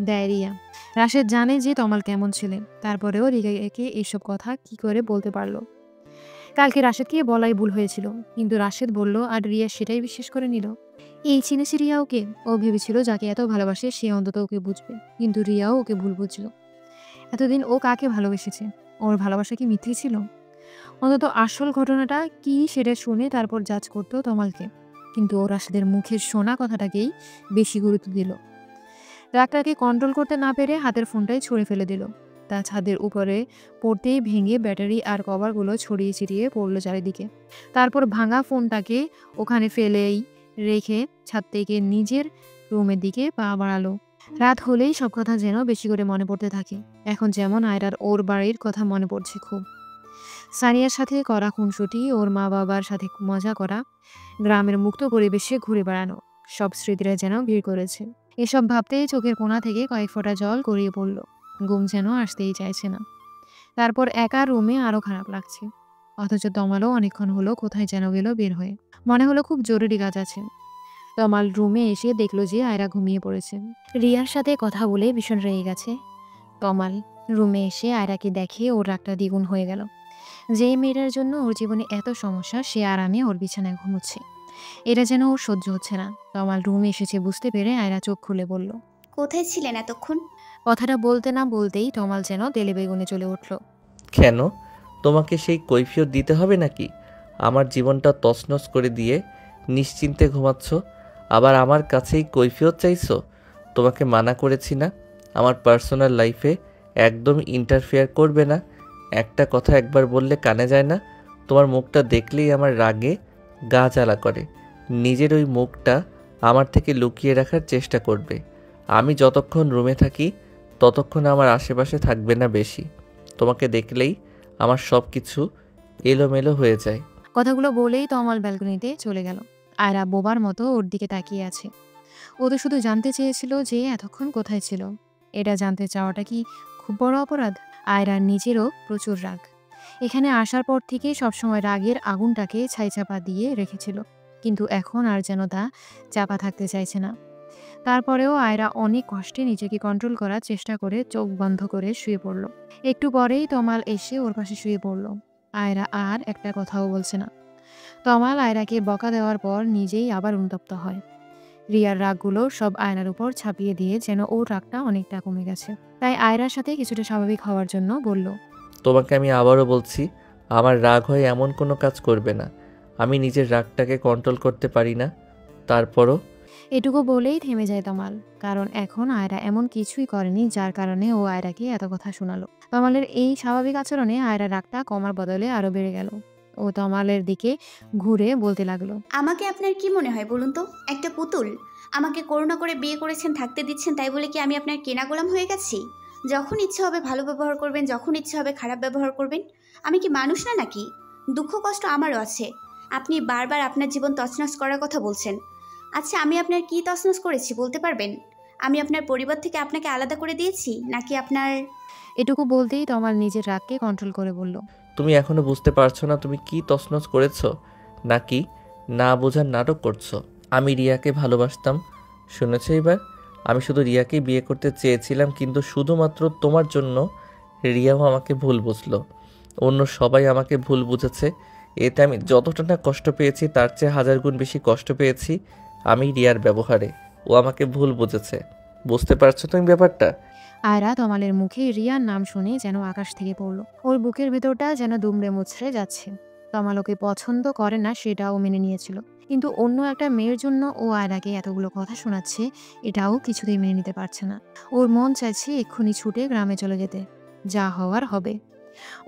দেয় রিয়া। রাশেদ জানে যে তমাল কেমন ছিলেন, তারপরেও রিয়াকে এইসব কথা কি করে বলতে পারলো। কালকে রাশেদকে বলাই ভুল হয়েছিল, কিন্তু রাশেদ বলল আর রিয়া সেটাই বিশ্বাস করে নিল। এই চিনেছে রিয়া ওকে। ও ভেবেছিল যাকে এত ভালোবাসে সে অন্তত ওকে বুঝবে, কিন্তু রিয়াও ওকে ভুল বুঝল। এতদিন ও কাকে ভালোবেসেছে? ওর ভালোবাসা কি মিথ্যে ছিল? অন্তত আসল ঘটনাটা কি সেটা শুনে তারপর জাজ করতো তমালকে, কিন্তু ও রাশেদের মুখের শোনা কথাটাকেই বেশি গুরুত্ব দিল। রাগটাকে কন্ট্রোল করতে না পেরে হাতের ফোনটাই ছুঁড়ে ফেলে দিল। তা ছাদের উপরে পড়তেই ভেঙে ব্যাটারি আর কভারগুলো ছড়িয়ে ছিটিয়ে পড়লো চারিদিকে। তারপর ভাঙা ফোনটাকে ওখানে ফেলেই রেখে ছাদ থেকে নিজের রুমের দিকে পা বাড়ালো। রাত হলেই সব কথা যেন বেশি করে মনে পড়তে থাকে। এখন যেমন আয়রার ওর বাড়ির কথা মনে পড়ছে খুব। সানিয়ার সাথে করা খুনসুটি, ওর মা বাবার সাথে মজা করা, গ্রামের মুক্ত পরিবেশে ঘুরে বেড়ানো, সব স্মৃতিরা যেন ভিড় করেছে। এসব ভাবতেই চোখের কোণা থেকে কয়েক ফোঁটা জল গড়িয়ে পড়ল। ঘুম যেন আসতেই চাইছে না। তারপর একা রুমে আরো খারাপ লাগছে। অথচ তমালও অনেকক্ষণ হলো কোথায় যেন গেল বের হয়ে। মনে হলো খুব জরুরি কাজ আছে। তমাল রুমে এসে দেখলো যে আয়রা ঘুমিয়ে পড়েছে। রিয়ার সাথে কথা বলে ভীষণ রেগে গেছে। তমাল রুমে এসে আয়রাকে দেখে ওর রাগটা দ্বিগুণ হয়ে গেল। যে মেয়েটার জন্য ওর জীবনে এত সমস্যা সে আরামে ওর বিছানায় ঘুমোচ্ছে, এটা যেন ওর সহ্য হচ্ছে না। তমাল রুমে এসেছে বুঝতে পেরে আয়রা চোখ খুলে বলল, কোথায় ছিলেন এতক্ষণ? কথাটা বলতে না বলতেই তমাল যেন তেলে বেগুনে চলে উঠল। কেন? তোমাকে সেই কৈফিয়ত দিতে হবে নাকি? আমার জীবনটা তছনছ করে দিয়ে নিশ্চিন্তে ঘুমাচ্ছ, আবার আমার কাছেই কৈফিয়ত চাইছো? তোমাকে মানা করেছি না আমার পার্সোনাল লাইফে একদম ইন্টারফেয়ার করবে না? একটা কথা একবার বললে কানে যায় না? তোমার মুখটা দেখলেই আমার রাগে গা জ্বালা করে। নিজের ওই মুখটা আমার থেকে লুকিয়ে রাখার চেষ্টা করবে। আমি যতক্ষণ রুমে থাকি ততক্ষণ আমার আশেপাশে থাকবে না বেশি। তোমাকে দেখলেই আমার সব কিছু এলোমেলো হয়ে যায়। কথাগুলো বলেই তমাল ব্যালকনিতে চলে গেল। আয়রা বোবার মতো ওর দিকে তাকিয়ে আছে। ও তো শুধু জানতে চেয়েছিল যে এতক্ষণ কোথায় ছিল। এটা জানতে চাওয়াটা কি খুব বড় অপরাধ? আয়রার নিজেরও প্রচুর রাগ। এখানে আসার পর থেকে সবসময় রাগের আগুনটাকে ছাইচাপা দিয়ে রেখেছিল, কিন্তু এখন আর যেন তা চাপা থাকতে চাইছে না। তারপরেও আয়রা অনেক কষ্টে নিজেকে কন্ট্রোল করার চেষ্টা করে চোখ বন্ধ করে শুয়ে পড়ল। একটু পরেই তমাল এসে ওর পাশে শুয়ে পড়ল। আয়রা আর একটা কথাও বলছে না। তমাল আয়রাকে বকা দেওয়ার পর নিজেই আবার অনুতপ্ত হয়। রিয়ার রাগগুলো সব আয়রার উপর ছাপিয়ে দিয়ে যেন ওর রাগটা অনেকটা কমে গেছে। তাই আয়রার সাথে কিছুটা স্বাভাবিক হওয়ার জন্য বলল, তোমাকে আমি আবারও বলছি, আমার রাগ হয়ে এমন কোনো কাজ করবে না। আমি নিজের রাগটাকে কন্ট্রোল করতে পারি না। তারপরও এটুকু বলেই থেমে যায় তমাল, কারণ এখন আয়রা এমন কিছুই করেনি যার কারণে ও আয়রাকে এত কথা শোনালো। তমালের এই স্বাভাবিক আচরণে আয়রা রাগটা কমার বদলে আরো বেড়ে গেল। ও তমালের দিকে ঘুরে বলতে লাগলো, আমাকে আপনার কি মনে হয় বলুন তো? একটা পুতুল? আমাকে করুণা করে বিয়ে করেছেন, থাকতে দিচ্ছেন, তাই বলে কি আমি আপনার কেনা গোলাম হয়ে গেছি? যখন ইচ্ছে হবে ভালো ব্যবহার করবেন, যখন ইচ্ছে হবে খারাপ ব্যবহার করবেন। আমি কি মানুষ না নাকি? দুঃখ কষ্ট আমারও আছে। আপনি বারবার আপনার জীবন তছনছ করার কথা বলছেন। আচ্ছা, আমি আপনার কি তছনছ করেছি বলতে পারবেন? আমি আপনার পরিবার থেকে আপনাকে আলাদা করে দিয়েছি, নাকি আপনার... এটুকু বলতেই তমাল নিজের রাগকে কন্ট্রোল করে বলল, তুমি এখনো বুঝতে পারছো না তুমি কি তছনছ করেছো, নাকি না বোঝার নাটক করছো? আমি রিয়াকে ভালোবাসতাম, শুনেছো এবার? আমি শুধু রিয়াকেই বিয়ে করতে চেয়েছিলাম, কিন্তু শুধুমাত্র তোমার জন্য রিয়াও আমাকে ভুল বুঝলো। অন্য সবাই আমাকে ভুল বুঝেছে। এতে আমি যতটা না কষ্ট পেয়েছি তার চেয়ে 1000 গুণ বেশি কষ্ট পেয়েছি আমি রিয়ার ব্যবহারে। ও আমাকে ভুল বুঝেছে। বুঝতে পারছো তুমি ব্যাপারটা? আয়রা তমালের মুখে রিয়ার নাম শুনে যেন আকাশ থেকে পড়ল। ওর বুকের ভেতরটা যেন দুমড়ে মুচড়ে যাচ্ছে। তমাল ওকে পছন্দ করে না সেটাও মেনে নিয়েছিল, কিন্তু অন্য একটা মেয়ের জন্য ও আয়রাকে এতগুলো কথা শোনাচ্ছে এটাও কিছুতেই মেনে নিতে পারছে না। ওর মন চাইছে এক্ষুনি ছুটে গ্রামে চলে যেতে। যা হওয়ার হবে।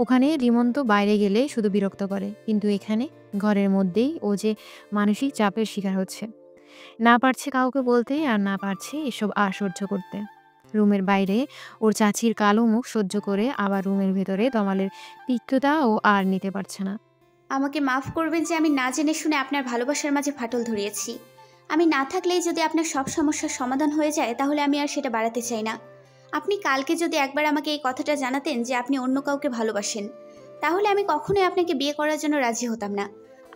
ওখানে রিমন্ত বাইরে গেলে শুধু বিরক্ত করে, কিন্তু এখানে ঘরের মধ্যেই ও যে মানসিক চাপের শিকার হচ্ছে। না পারছে কাউকে বলতে, আর না পারছে এসব আর সহ্য করতে। রুমের বাইরে ওর চাচির কালো মুখ সহ্য করে, আবার রুমের ভেতরে তমালের তিক্ততা ও আর নিতে পারছে না। আমাকে মাফ করবেন যে আমি না জেনে শুনে আপনার ভালোবাসার মাঝে ফাটল ধরিয়েছি। আমি না থাকলেই যদি আপনার সব সমস্যার সমাধান হয়ে যায়, তাহলে আমি আর সেটা বাড়াতে চাই না। আপনি কালকে যদি একবার আমাকে এই কথাটা জানাতেন যে আপনি অন্য কাউকে ভালোবাসেন, তাহলে আমি কখনোই আপনাকে বিয়ে করার জন্য রাজি হতাম না।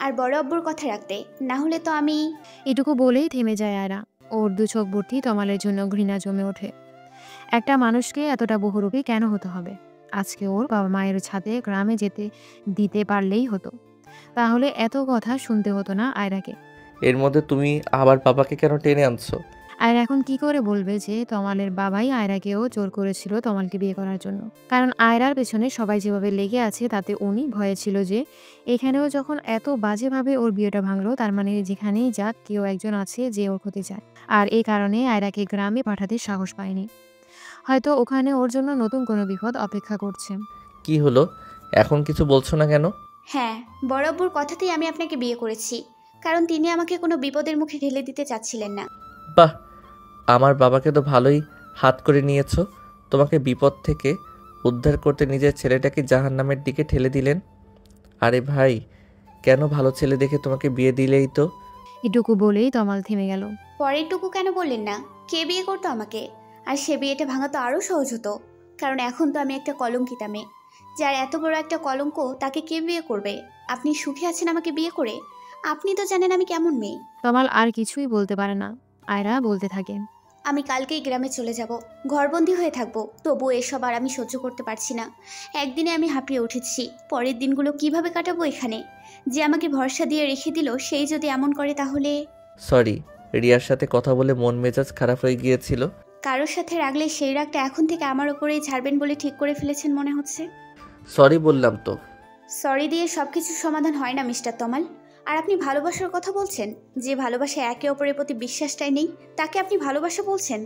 আর বড় আব্বুর কথা রাখতে না হলে তো আমি... এটুকু বলেই থেমে যায় আয়রা। ওর দু চোখ ভর্তি তমালের জন্য ঘৃণা জমে ওঠে। একটা মানুষকে এতটা বহুরূপী কেন হতে হবে? আজকে ওর বাবা মায়ের ছাদে গ্রামে যেতে দিতে পারলেই হতো, তাহলে এত কথা শুনতে হতো না আয়রাকে। এর মধ্যে তুমি আবার বাবাকে কেন টেনে আনছো? আয়রা এখন কি করে বলবে যে তমালের বাবাই আয়রাকেও জোর করেছিল তমালকে বিয়ে করার জন্য? কারণ আয়রার পেছনে সবাই যেভাবে লেগে আছে তাতে উনি ভয়ে ছিল যে এখানেও যখন এত বাজেভাবে ওর বিয়েটা ভাঙলো, তার মানে যেখানেই যাক কেউ একজন আছে যে ওর ক্ষতি চায়। আর এই কারণে আয়রাকে গ্রামে পাঠাতে সাহস পায়নি। হয়তো ওখানে ওর জন্য নতুন কোনো বিপদ অপেক্ষা করছে। কি হলো, এখন কিছু বলছো না কেন? হ্যাঁ, বরাবর কথাতেই আমি আপনাকে বিয়ে করেছি, কারণ তিনি আমাকে কোনো বিপদের মুখে ঠেলে দিতে চাচ্ছিলেন না। বাহ, আমার বাবাকে তো ভালোই হাত করে নিয়েছো। তোমাকে বিপদ থেকে উদ্ধার করতে নিজের ছেলেটাকে জাহান্নামের দিকে ঠেলে দিলেন। আরে ভাই, কেন ভালো ছেলে দেখে তোমাকে বিয়ে দিলেই তো। এটুকু বলেই তমাল থেমে গেল। পরেরটুকু কেন বললেন না? কে বিয়ে করতো আমাকে? আর সে বিয়েটা ভাঙা তো আরও সহজ হতো, কারণ এখন তো আমি একটা কলঙ্কিতা মেয়ে। যার এত বড় একটা কলঙ্ক, তাকে কে বিয়ে করবে? আপনি সুখে আছেন আমাকে বিয়ে করে? আপনি তো জানেন আমি কেমন মেয়ে। তমাল আর কিছুই বলতে পারে না। আয়রা বলতে থাকে, আমি কালকেই গ্রামে চলে যাব, ঘরবন্দি হয়ে থাকবো। তবুও এসব আর আমি সহ্য করতে পারছি না। একদিনে আমি হাঁপিয়ে উঠেছি, পরের দিনগুলো কিভাবে কাটাবো এখানে? যে আমাকে ভরসা দিয়ে রেখে দিল, সেই যদি এমন করে তাহলে। সরি, রিয়ার সাথে কথা বলে মন মেজাজ খারাপ হয়ে গিয়েছিল। কারোর সাথে রাগলে সেই রাগটা এখন থেকে আমার ওপরেই ছাড়বেন বলে ঠিক করে ফেলেছেন মনে হচ্ছে। সরি বললাম তো। সরি দিয়ে সব কিছুর সমাধান হয় না মিস্টার তমাল। আর আপনি ভালোবাসার কথা বলছেন? যে ভালোবাসা একে অপরের প্রতি বিশ্বাসটাই নেই, তাকে আপনি ভালোবাসা বলছেন?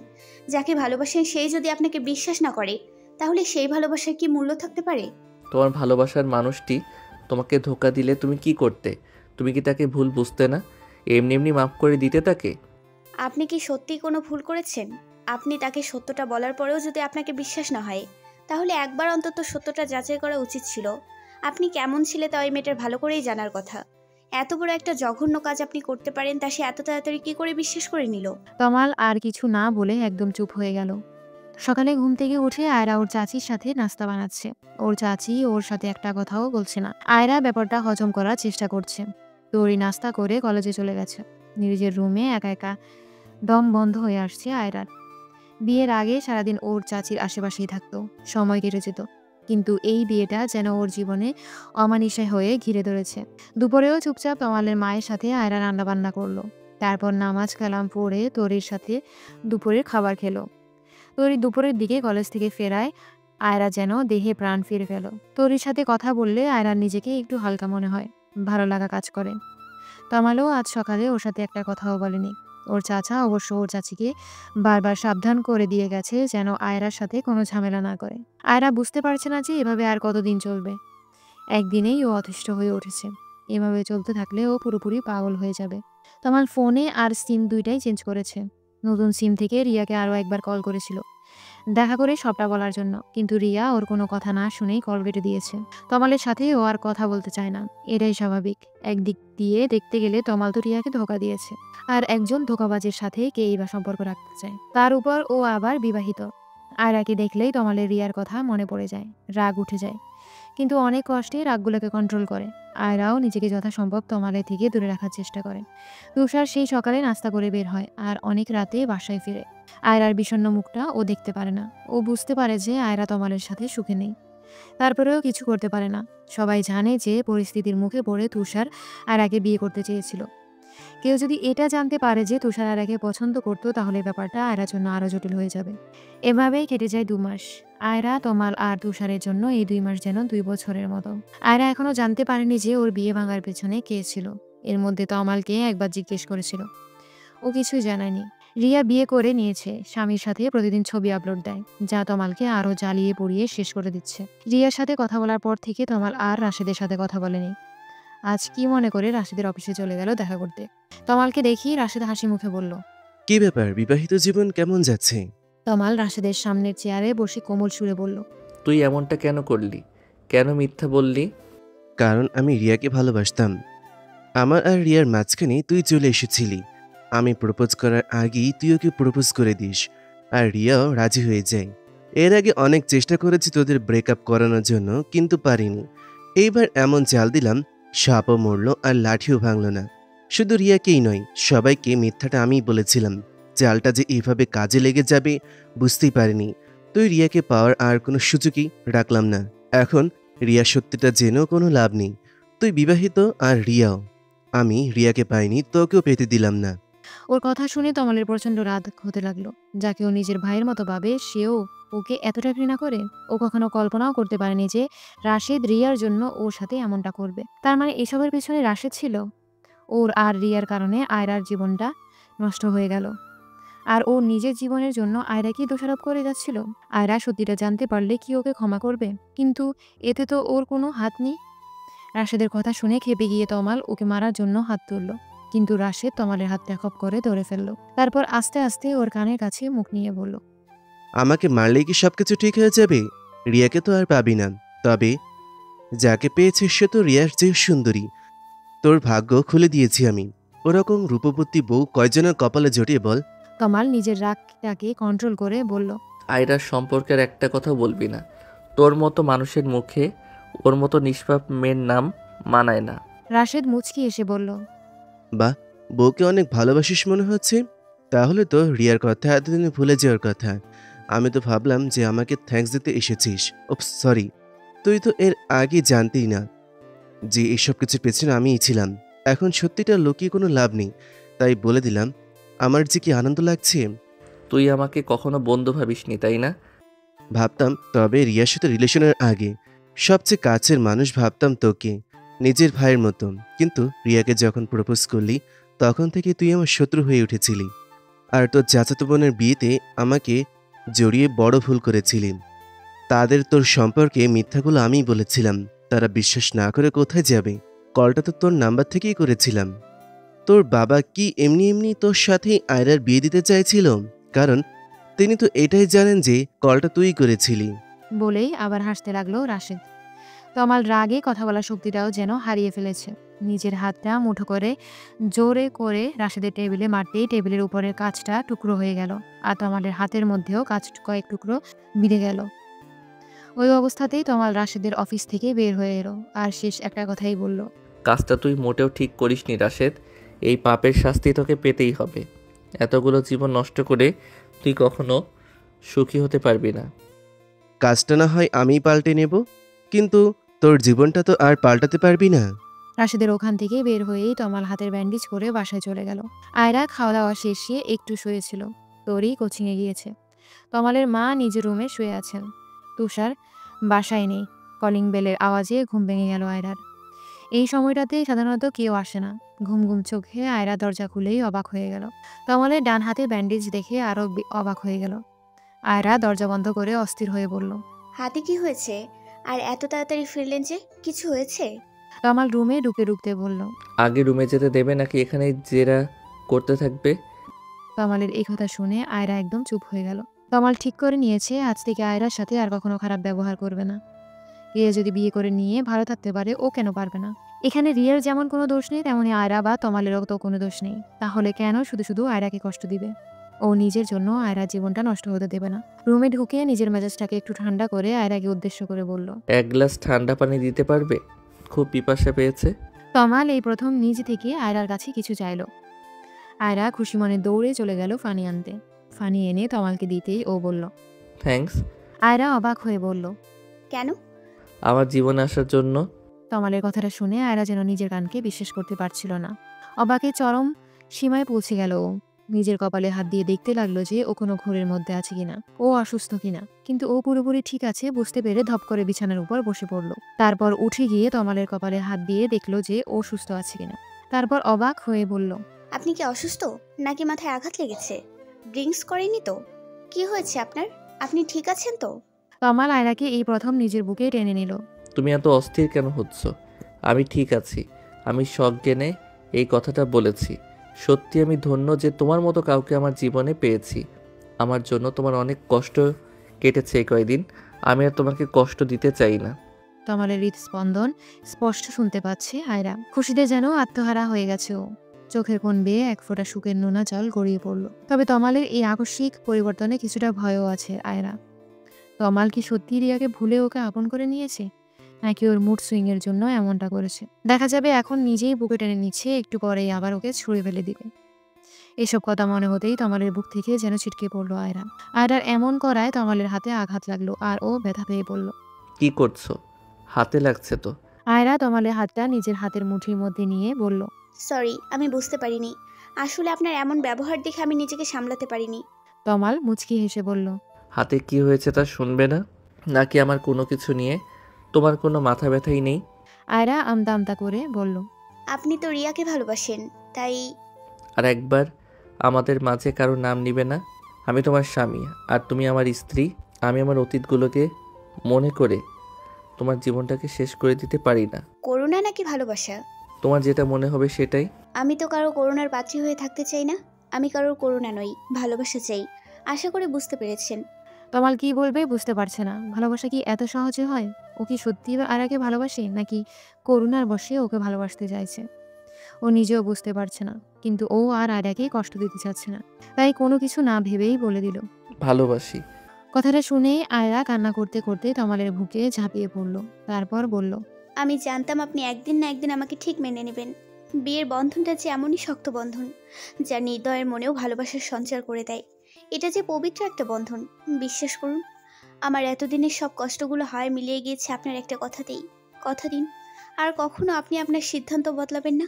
যাকে ভালোবাসেন সেই যদি আপনাকে বিশ্বাস না করে, তাহলে সেই ভালোবাসার কি মূল্য থাকতে পারে? তোমার ভালোবাসার মানুষটি তোমাকে ধোকা দিলে তুমি কি করতে? তুমি কি তাকে ভুল বুঝতে না? এমনি এমনি মাফ করে দিতে তাকে? আপনি কি সত্যিই কোনো ভুল করেছেন? আপনি তাকে সত্যটা বলার পরেও যদি আপনাকে বিশ্বাস না হয়, তাহলে একবার অন্তত সত্যটা যাচাই করা উচিত ছিল। আপনি কেমন ছিলে তা ওই মেয়েটার ভালো করেই জানার কথা। এত বড় একটা জঘন্য কাজ আপনি করতে পারেন, তা সে এত তাড়াতাড়ি কি করে বিশ্বাস করে নিল? তমাল আর কিছু না বলে একদম চুপ হয়ে গেল। সকালে ঘুম থেকে উঠে আয়রা ওর চাচির সাথে নাস্তা বানাচ্ছে। ওর চাচি ওর সাথে একটা কথাও বলছে না। আয়রা ব্যাপারটা হজম করার চেষ্টা করছে। তোরই নাস্তা করে কলেজে চলে গেছে। নিজের রুমে একা একা দম বন্ধ হয়ে আসছে আয়রার। বিয়ের আগে সারাদিন ওর চাচির আশেপাশেই থাকতো, সময় কেটে যেত। কিন্তু এই বিয়েটা যেন ওর জীবনে অমানিসা হয়ে ঘিরে ধরেছে। দুপুরেও চুপচাপ তমালের মায়ের সাথে আয়রা রান্নাবান্না করলো। তারপর নামাজ কালাম পড়ে তোরির সাথে দুপুরের খাবার খেলো। তোরি দুপুরের দিকে কলেজ থেকে ফেরায় আয়রা যেন দেহে প্রাণ ফিরে পেল। তোরির সাথে কথা বললে আয়রার নিজেকে একটু হালকা মনে হয়, ভালো লাগা কাজ করে। তমালও আজ সকালে ওর সাথে একটা কথাও বলেনি। ওর চাচা অবশ্য ওর চাচিকে বারবার সাবধান করে দিয়ে গেছে যেন আয়রার সাথে কোনো ঝামেলা না করে। আয়রা বুঝতে পারছে না যে এভাবে আর কতদিন চলবে। একদিনেই ও অতিষ্ঠ হয়ে উঠেছে। এভাবে চলতে থাকলে ও পুরোপুরি পাগল হয়ে যাবে। তমাল ফোনে আর সিম দুইটাই চেঞ্জ করেছে। নতুন সিম থেকে রিয়াকে আরও একবার কল করেছিল দেখা করে সবটা বলার জন্য, কিন্তু রিয়া ওর কোনো কথা না শুনেই কল কেটে দিয়েছে। তমালের সাথে ও আর কথা বলতে চায় না, এটাই স্বাভাবিক। একদিক দিয়ে দেখতে গেলে তমাল তো রিয়াকে ধোকা দিয়েছে, আর একজন ধোকাবাজের সাথে কেই বা সম্পর্ক রাখতে চায়, তার উপর ও আবার বিবাহিত। আয়রাকে দেখলেই তমালের রিয়ার কথা মনে পড়ে যায়, রাগ উঠে যায়, কিন্তু অনেক কষ্টে রাগগুলোকে কন্ট্রোল করে। আয়রাও নিজেকে যথাসম্ভব তমালের থেকে দূরে রাখার চেষ্টা করে। তুষার সেই সকালে নাস্তা করে বের হয় আর অনেক রাতে বাসায় ফিরে। আয়রার বিষণ্ণ মুখটা ও দেখতে পারে না। ও বুঝতে পারে যে আয়রা তমালের সাথে সুখে নেই, তারপরেও কিছু করতে পারে না। সবাই জানে যে পরিস্থিতির মুখে পড়ে তুষার আয়রাকে বিয়ে করতে চেয়েছিল। কেউ যদি এটা জানতে পারে যে তুষার আয়রাকে পছন্দ করতো, তাহলে ব্যাপারটা আয়রার জন্য আরও জটিল হয়ে যাবে। এভাবেই কেটে যায় 2 মাস। আয়রা, তমাল আর তুষারের জন্য এই 2 মাস যেন 2 বছরের মতো। আয়রা এখনো জানতে পারেনি যে ওর বিয়ে ভাঙার পেছনে কে ছিল। এর মধ্যে তমালকে একবার জিজ্ঞেস করেছিল, ও কিছুই জানায়নি। রিয়া বিয়ে করে নিয়েছে, স্বামীর সাথে প্রতিদিন ছবি আপলোড দেয়, যা তমালকে আরও জ্বালিয়ে পুড়িয়ে শেষ করে দিচ্ছে। রিয়ার সাথে কথা বলার পর থেকে তমাল আর রাশেদের সাথে কথা বলেনি। আজ কি মনে করে রাশেদের অফিসে চলে গেল দেখা করতে। তমালকে দেখি রাশেদ হাসি মুখে বলল, কি ব্যাপার, বিবাহিত জীবন কেমন যাচ্ছে? তমাল রাশেদের সামনের চেয়ারে বসে কোমল সুরে বলল, তুই এমনটা কেন করলি? কেন মিথ্যা বললি? কারণ আমি রিয়াকে ভালোবাসতাম। আমার আর রিয়ার মাঝখানে তুই চলে এসেছিলি। আমি প্রপোজ করার আগেই তুই ওকে প্রপোজ করে দিস, আর রিয়াও রাজি হয়ে যায়। এর আগে অনেক চেষ্টা করেছি তোদের ব্রেকআপ করানোর জন্য, কিন্তু পারিনি। এইবার এমন জাল দিলাম, সাপও মরল আর লাঠিও ভাঙল না। শুধু রিয়াকেই নয়, সবাইকে মিথ্যাটা আমিই বলেছিলাম। চালটা যে এভাবে কাজে লেগে যাবে বুঝতেই পারিনি। তুই রিয়াকে পাওয়ার আর কোনো সুযোগই রাখলাম না। এখন রিয়া সত্যিটা জেনেও কোনো লাভ নেই। তুই বিবাহিত আর রিয়াও। আমি রিয়াকে পাইনি, তোকেও পেতে দিলাম না। ওর কথা শুনে তমালের প্রচণ্ড রাগ হতে লাগলো। যাকে ও নিজের ভাইয়ের মতো ভাবে সেও ওকে এতটা ঘৃণা করে। ও কখনো কল্পনাও করতে পারেনি যে রাশেদ রিয়ার জন্য ওর সাথে এমনটা করবে। তার মানে এসবের পেছনে রাশেদ ছিল। ওর আর রিয়ার কারণে আয়রার জীবনটা নষ্ট হয়ে গেল। আর ও নিজের জীবনের জন্য আয়রাকেই দোষারোপ করে যাচ্ছিল। আয়রা সত্যিটা জানতে পারলে কি ওকে ক্ষমা করবে? কিন্তু এতে তো ওর কোনো হাত নেই। রাশেদের কথা শুনে খেপে গিয়ে তমাল ওকে মারার জন্য হাত তুলল, কিন্তু রাশেদ তমালের হাতটা খপ করে ধরে ফেলল। তারপর আস্তে আস্তে ওর কানের কাছে মুখ নিয়ে বলল, আমাকে মারলেই কি সবকিছু ঠিক হয়ে যাবে? রিয়াকে তো আর পাবি না। তবে যাকে পেয়েছিস সে তো রিয়ার চেয়ে সুন্দরী। তোর ভাগ্য খুলে দিয়েছি আমি। ওরকম রূপবতী বউ কয়জনের কপালে জড়িয়ে বল? তমাল নিজের রাগটাকে কন্ট্রোল করে বলল, আয়রার সম্পর্কের একটা কথা বলবি না। তোর মতো মানুষের মুখে ওর মতো নিষ্পাপ মেয়ের নাম মানায় না। রাশেদ মুচকি এসে বলল, বাহ, বউকে অনেক ভালোবাসিস মনে হচ্ছে। তাহলে তো রিয়ার কথা এতদিনে ভুলে যাওয়ার কথা। আমি তো ভাবলাম যে আমাকে থ্যাঙ্কস দিতে এসেছিস। ওপ সরি, তুই তো এর আগে জানতেই না যে এসব কিছুর পেছনে আমিই ছিলাম। এখন সত্যিটা লুকিয়ে কোনো লাভ নেই, তাই বলে দিলাম। আমার যে কি আনন্দ লাগছে। তুই আমাকে কখনো বন্ধু ভাবিসনি, তাই না? ভাবতাম, তবে রিয়ার সাথে রিলেশনের আগে সবচেয়ে কাছের মানুষ ভাবতাম তোকে, নিজের ভাইয়ের মতো। কিন্তু রিয়াকে যখন প্রপোজ করলি তখন থেকে তুই আমার শত্রু হয়ে উঠেছিলি। আর তোর চাচাতো বোনের বিয়েতে আমাকে জড়িয়ে বড় ভুল করেছিলি। তাদের তোর সম্পর্কে মিথ্যাগুলো আমিই বলেছিলাম। তারা বিশ্বাস না করে কোথায় যাবে? কলটা তো তোর নাম্বার থেকেই করেছিলাম। তোর বাবা কি এমনি এমনি তোর সাথে আয়রার বিয়ে দিতে চাইছিল? কারণ তিনি তো এটাই জানেন যে কলটা তুই করেছিলি। বলেই আবার হাসতে লাগলো রাশেদ। তমাল রাগে কথা বলার শক্তিটাও যেন হারিয়ে ফেলেছে। নিজের হাতটা মুঠো করে জোরে করে রাশেদের টেবিলে মারতেই টেবিলের উপরের কাঁচটা টুকরো হয়ে গেল। আর তমালের হাতের মধ্যেও কাঁচ কয়েক টুকরো বিঁধে গেল। ওই অবস্থাতেই তমাল রাশেদের অফিস থেকে বের হয়ে এলো আর শেষ একটা কথাই বলল, কাজটা তুই মোটেও ঠিক করিসনি রাশেদ। এই পাপের শাস্তি তোকে পেতেই হবে। এতগুলো জীবন নষ্ট করে তুই কখনো সুখী হতে পারবি না। কাজটা না হয় আমিই পাল্টে নেব, কিন্তু তোর জীবনটা তো আর পাল্টাতে পারবি না। রাশেদের ওখান থেকে বের হয়েই তমাল হাতের ব্যান্ডেজ করে বাসায় চলে গেল। আয়রা খাওয়া দাওয়া শেষে একটু শুয়েছিল। তোরই কোচিংয়ে গিয়েছে। তমালের মা নিজের রুমে শুয়ে আছেন। তুষার বাসায় নেই। কলিং বেলের আওয়াজে ঘুম ভেঙে গেল আয়রার। এই সময়টাতে সাধারণত কেউ আসে না। ঘুম ঘুম চোখে আয়রা দরজা খুলেই অবাক হয়ে গেল। তমালের ডান হাতে ব্যান্ডেজ দেখে আরও অবাক হয়ে গেল। আয়রা দরজা বন্ধ করে অস্থির হয়ে বলল, হাতে কি হয়েছে? আর এত তাড়াতাড়ি ফিরলেন যে, কিছু হয়েছে? তমাল রুমে ঢুকে ঢুকতে বলল, আগে রুমে যেতে দেবে নাকি এখানে জেরা করতে থাকবে? তমালের এই কথা শুনে আয়রা একদম চুপ হয়ে গেল। তমাল ঠিক করে নিয়েছে আজ থেকে আয়রার সাথে আর কখনো খারাপ ব্যবহার করবে না। রিয়া যদি বিয়ে করে নিয়ে ভালো থাকতে পারে, ও কেন পারবে না? এখানে রিয়ার যেমন কোনো দোষ নেই, তেমনি আয়রা বা তমালেরও তো কোনো দোষ নেই। তাহলে কেন শুধু শুধু আয়রাকে কষ্ট দিবে? ও নিজের জন্য আয়রার জীবনটা নষ্ট হতে দেবে না। রুমে ঢুকে নিজের মেজাজটাকে একটু ঠান্ডা করে আয়রাকে উদ্দেশ্য করে বলল, এক গ্লাস ঠান্ডা পানি দিতে পারবে? খুব পিপাসা পেয়েছে। তমাল এই প্রথম নিজ থেকে আয়রার কাছে কিছু চাইলো। আয়রা খুশি মনে দৌড়ে চলে গেল ফানি আনতে। ফানি এনে তমালকে দিতেই ও বলল, থ্যাঙ্কস। আয়রা অবাক হয়ে বলল, কেন? আমার জীবনে আসার জন্য। তমালের কথাটা শুনে আয়রা যেন নিজের কানকে বিশ্বাস করতে পারছিল না। অবাকে চরম সীমায় পৌঁছে গেল ও। নিজের কপালে হাত দিয়ে দেখতে লাগলো যে ও কোনো ঘোরের মধ্যে আছে কিনা, ও অসুস্থ কিনা। কিন্তু ও পুরোপুরি ঠিক আছে বুঝতে পেরে ধপ করে বিছানার উপর বসে পড়ল। তারপর উঠে গিয়ে তমালের কপালে হাত দিয়ে দেখলো যে ও সুস্থ আছে কিনা। তারপর অবাক হয়ে বলল, আপনি কি অসুস্থ নাকি মাথায় আঘাত লেগেছে? ড্রিঙ্কস করেনি তো? কি হয়েছে আপনার? আপনি ঠিক আছেন তো? তমাল আয়রাকে এই প্রথম নিজের বুকে টেনে নিল। তুমি এত অস্থির কেন হচ্ছ? আমি ঠিক আছি। আমি সজ্ঞানে এই কথাটা বলেছি। সত্যি আমি ধন্য যে তোমার মতো কাউকে আমার জীবনে পেয়েছি। আমার জন্য তোমার অনেক কষ্ট কেটেছে এই কয়দিন। আমি আর তোমাকে কষ্ট দিতে চাই না। তমালের হৃদস্পন্দন স্পষ্ট শুনতে পাচ্ছে আয়রা। খুশিতে যেন আত্মহারা হয়ে গেছে ও। চোখের কোণ বেয়ে এক ফোঁটা সুখের নোনা জল গড়িয়ে পড়ল। তবে তমালের এই আকস্মিক পরিবর্তনে কিছুটা ভয়ও আছে আয়রা। তমাল কি সত্যি রিয়াকে ভুলে ওকে আপন করে নিয়েছে, নাকি ওর মুড সুইং এর জন্য এমনটা করেছে? দেখা যাবে। এখন নিজেই বুকে টেনে নিচ্ছে, একটু পরেই আবার ওকে ছুঁড়ে ফেলে দিবে। এসব কথা মনে হতেই তমালের বুক থেকে যেন ছিটকে পড়লো আয়রা। আয়রার এমন করায় তমালের হাতে আঘাত লাগলো আর ও ব্যথা পেয়ে পড়ল। কি করছো? হাতে লাগছে তো। আয়রা তমালের হাতটা নিজের হাতের মুঠির মধ্যে নিয়ে বলল, সরি, আমি বুঝতে পারিনি। আসলে আপনার এমন ব্যবহার দেখে আমি নিজেকে সামলাতে পারিনি। তমাল মুচকি হেসে বলল, হাতে কি হয়েছে তা শুনবে না? নাকি আমার কোনো কিছু নিয়ে তোমার কোনো মাথা ব্যথাই নেই? আয়রা আমতা আমতা করে বলল, আপনি তো রিয়াকে ভালোবাসেন, তাই। আর একবার আমাদের মাঝে কারো নাম নিবে না। আমি তোমার স্বামী আর তুমি আমার স্ত্রী। আমি আমার অতীতগুলোকে মনে করে তোমার জীবনটাকে শেষ করে দিতে পারি না। করুণা নাকি ভালোবাসা? তোমার যেটা মনে হবে সেটাই। আমি তো কারো করুণার পাত্রী হয়ে থাকতে চাই না। আমি কারোর করুণা নই, ভালোবাসা চাই। আশা করি বুঝতে পেরেছেন। তমাল কি বলবে বুঝতে পারছে না। ভালোবাসা কি এত সহজে হয়? ও কি সত্যি আয়রাকে ভালোবাসে নাকি করুণার বশে ওকে ভালোবাসতে চাইছে? ও নিজেও বুঝতে পারছে না, কিন্তু ও আর আয়রাকে কষ্ট দিতে চাচ্ছে না, তাই কোনো কিছু না ভেবেই বলে দিল, ভালোবাসি। কথাটা শুনেই আয়রা কান্না করতে করতে তমালের বুকে ঝাঁপিয়ে পড়ল। তারপর বলল, আমি জানতাম আপনি একদিন না একদিন আমাকে ঠিক মেনে নেবেন। বিয়ের বন্ধনটা যে এমনই শক্ত বন্ধন, যা নির্দয়ের মনেও ভালোবাসার সঞ্চার করে দেয়। এটা যে পবিত্র একটা বন্ধন, বিশ্বাস করুন। আমার এতদিনের সব কষ্টগুলো হয় মিলিয়ে গিয়েছে আপনার একটা কথাতেই। কথা দিন, আর কখনো আপনি আপনার সিদ্ধান্ত বদলাবেন না,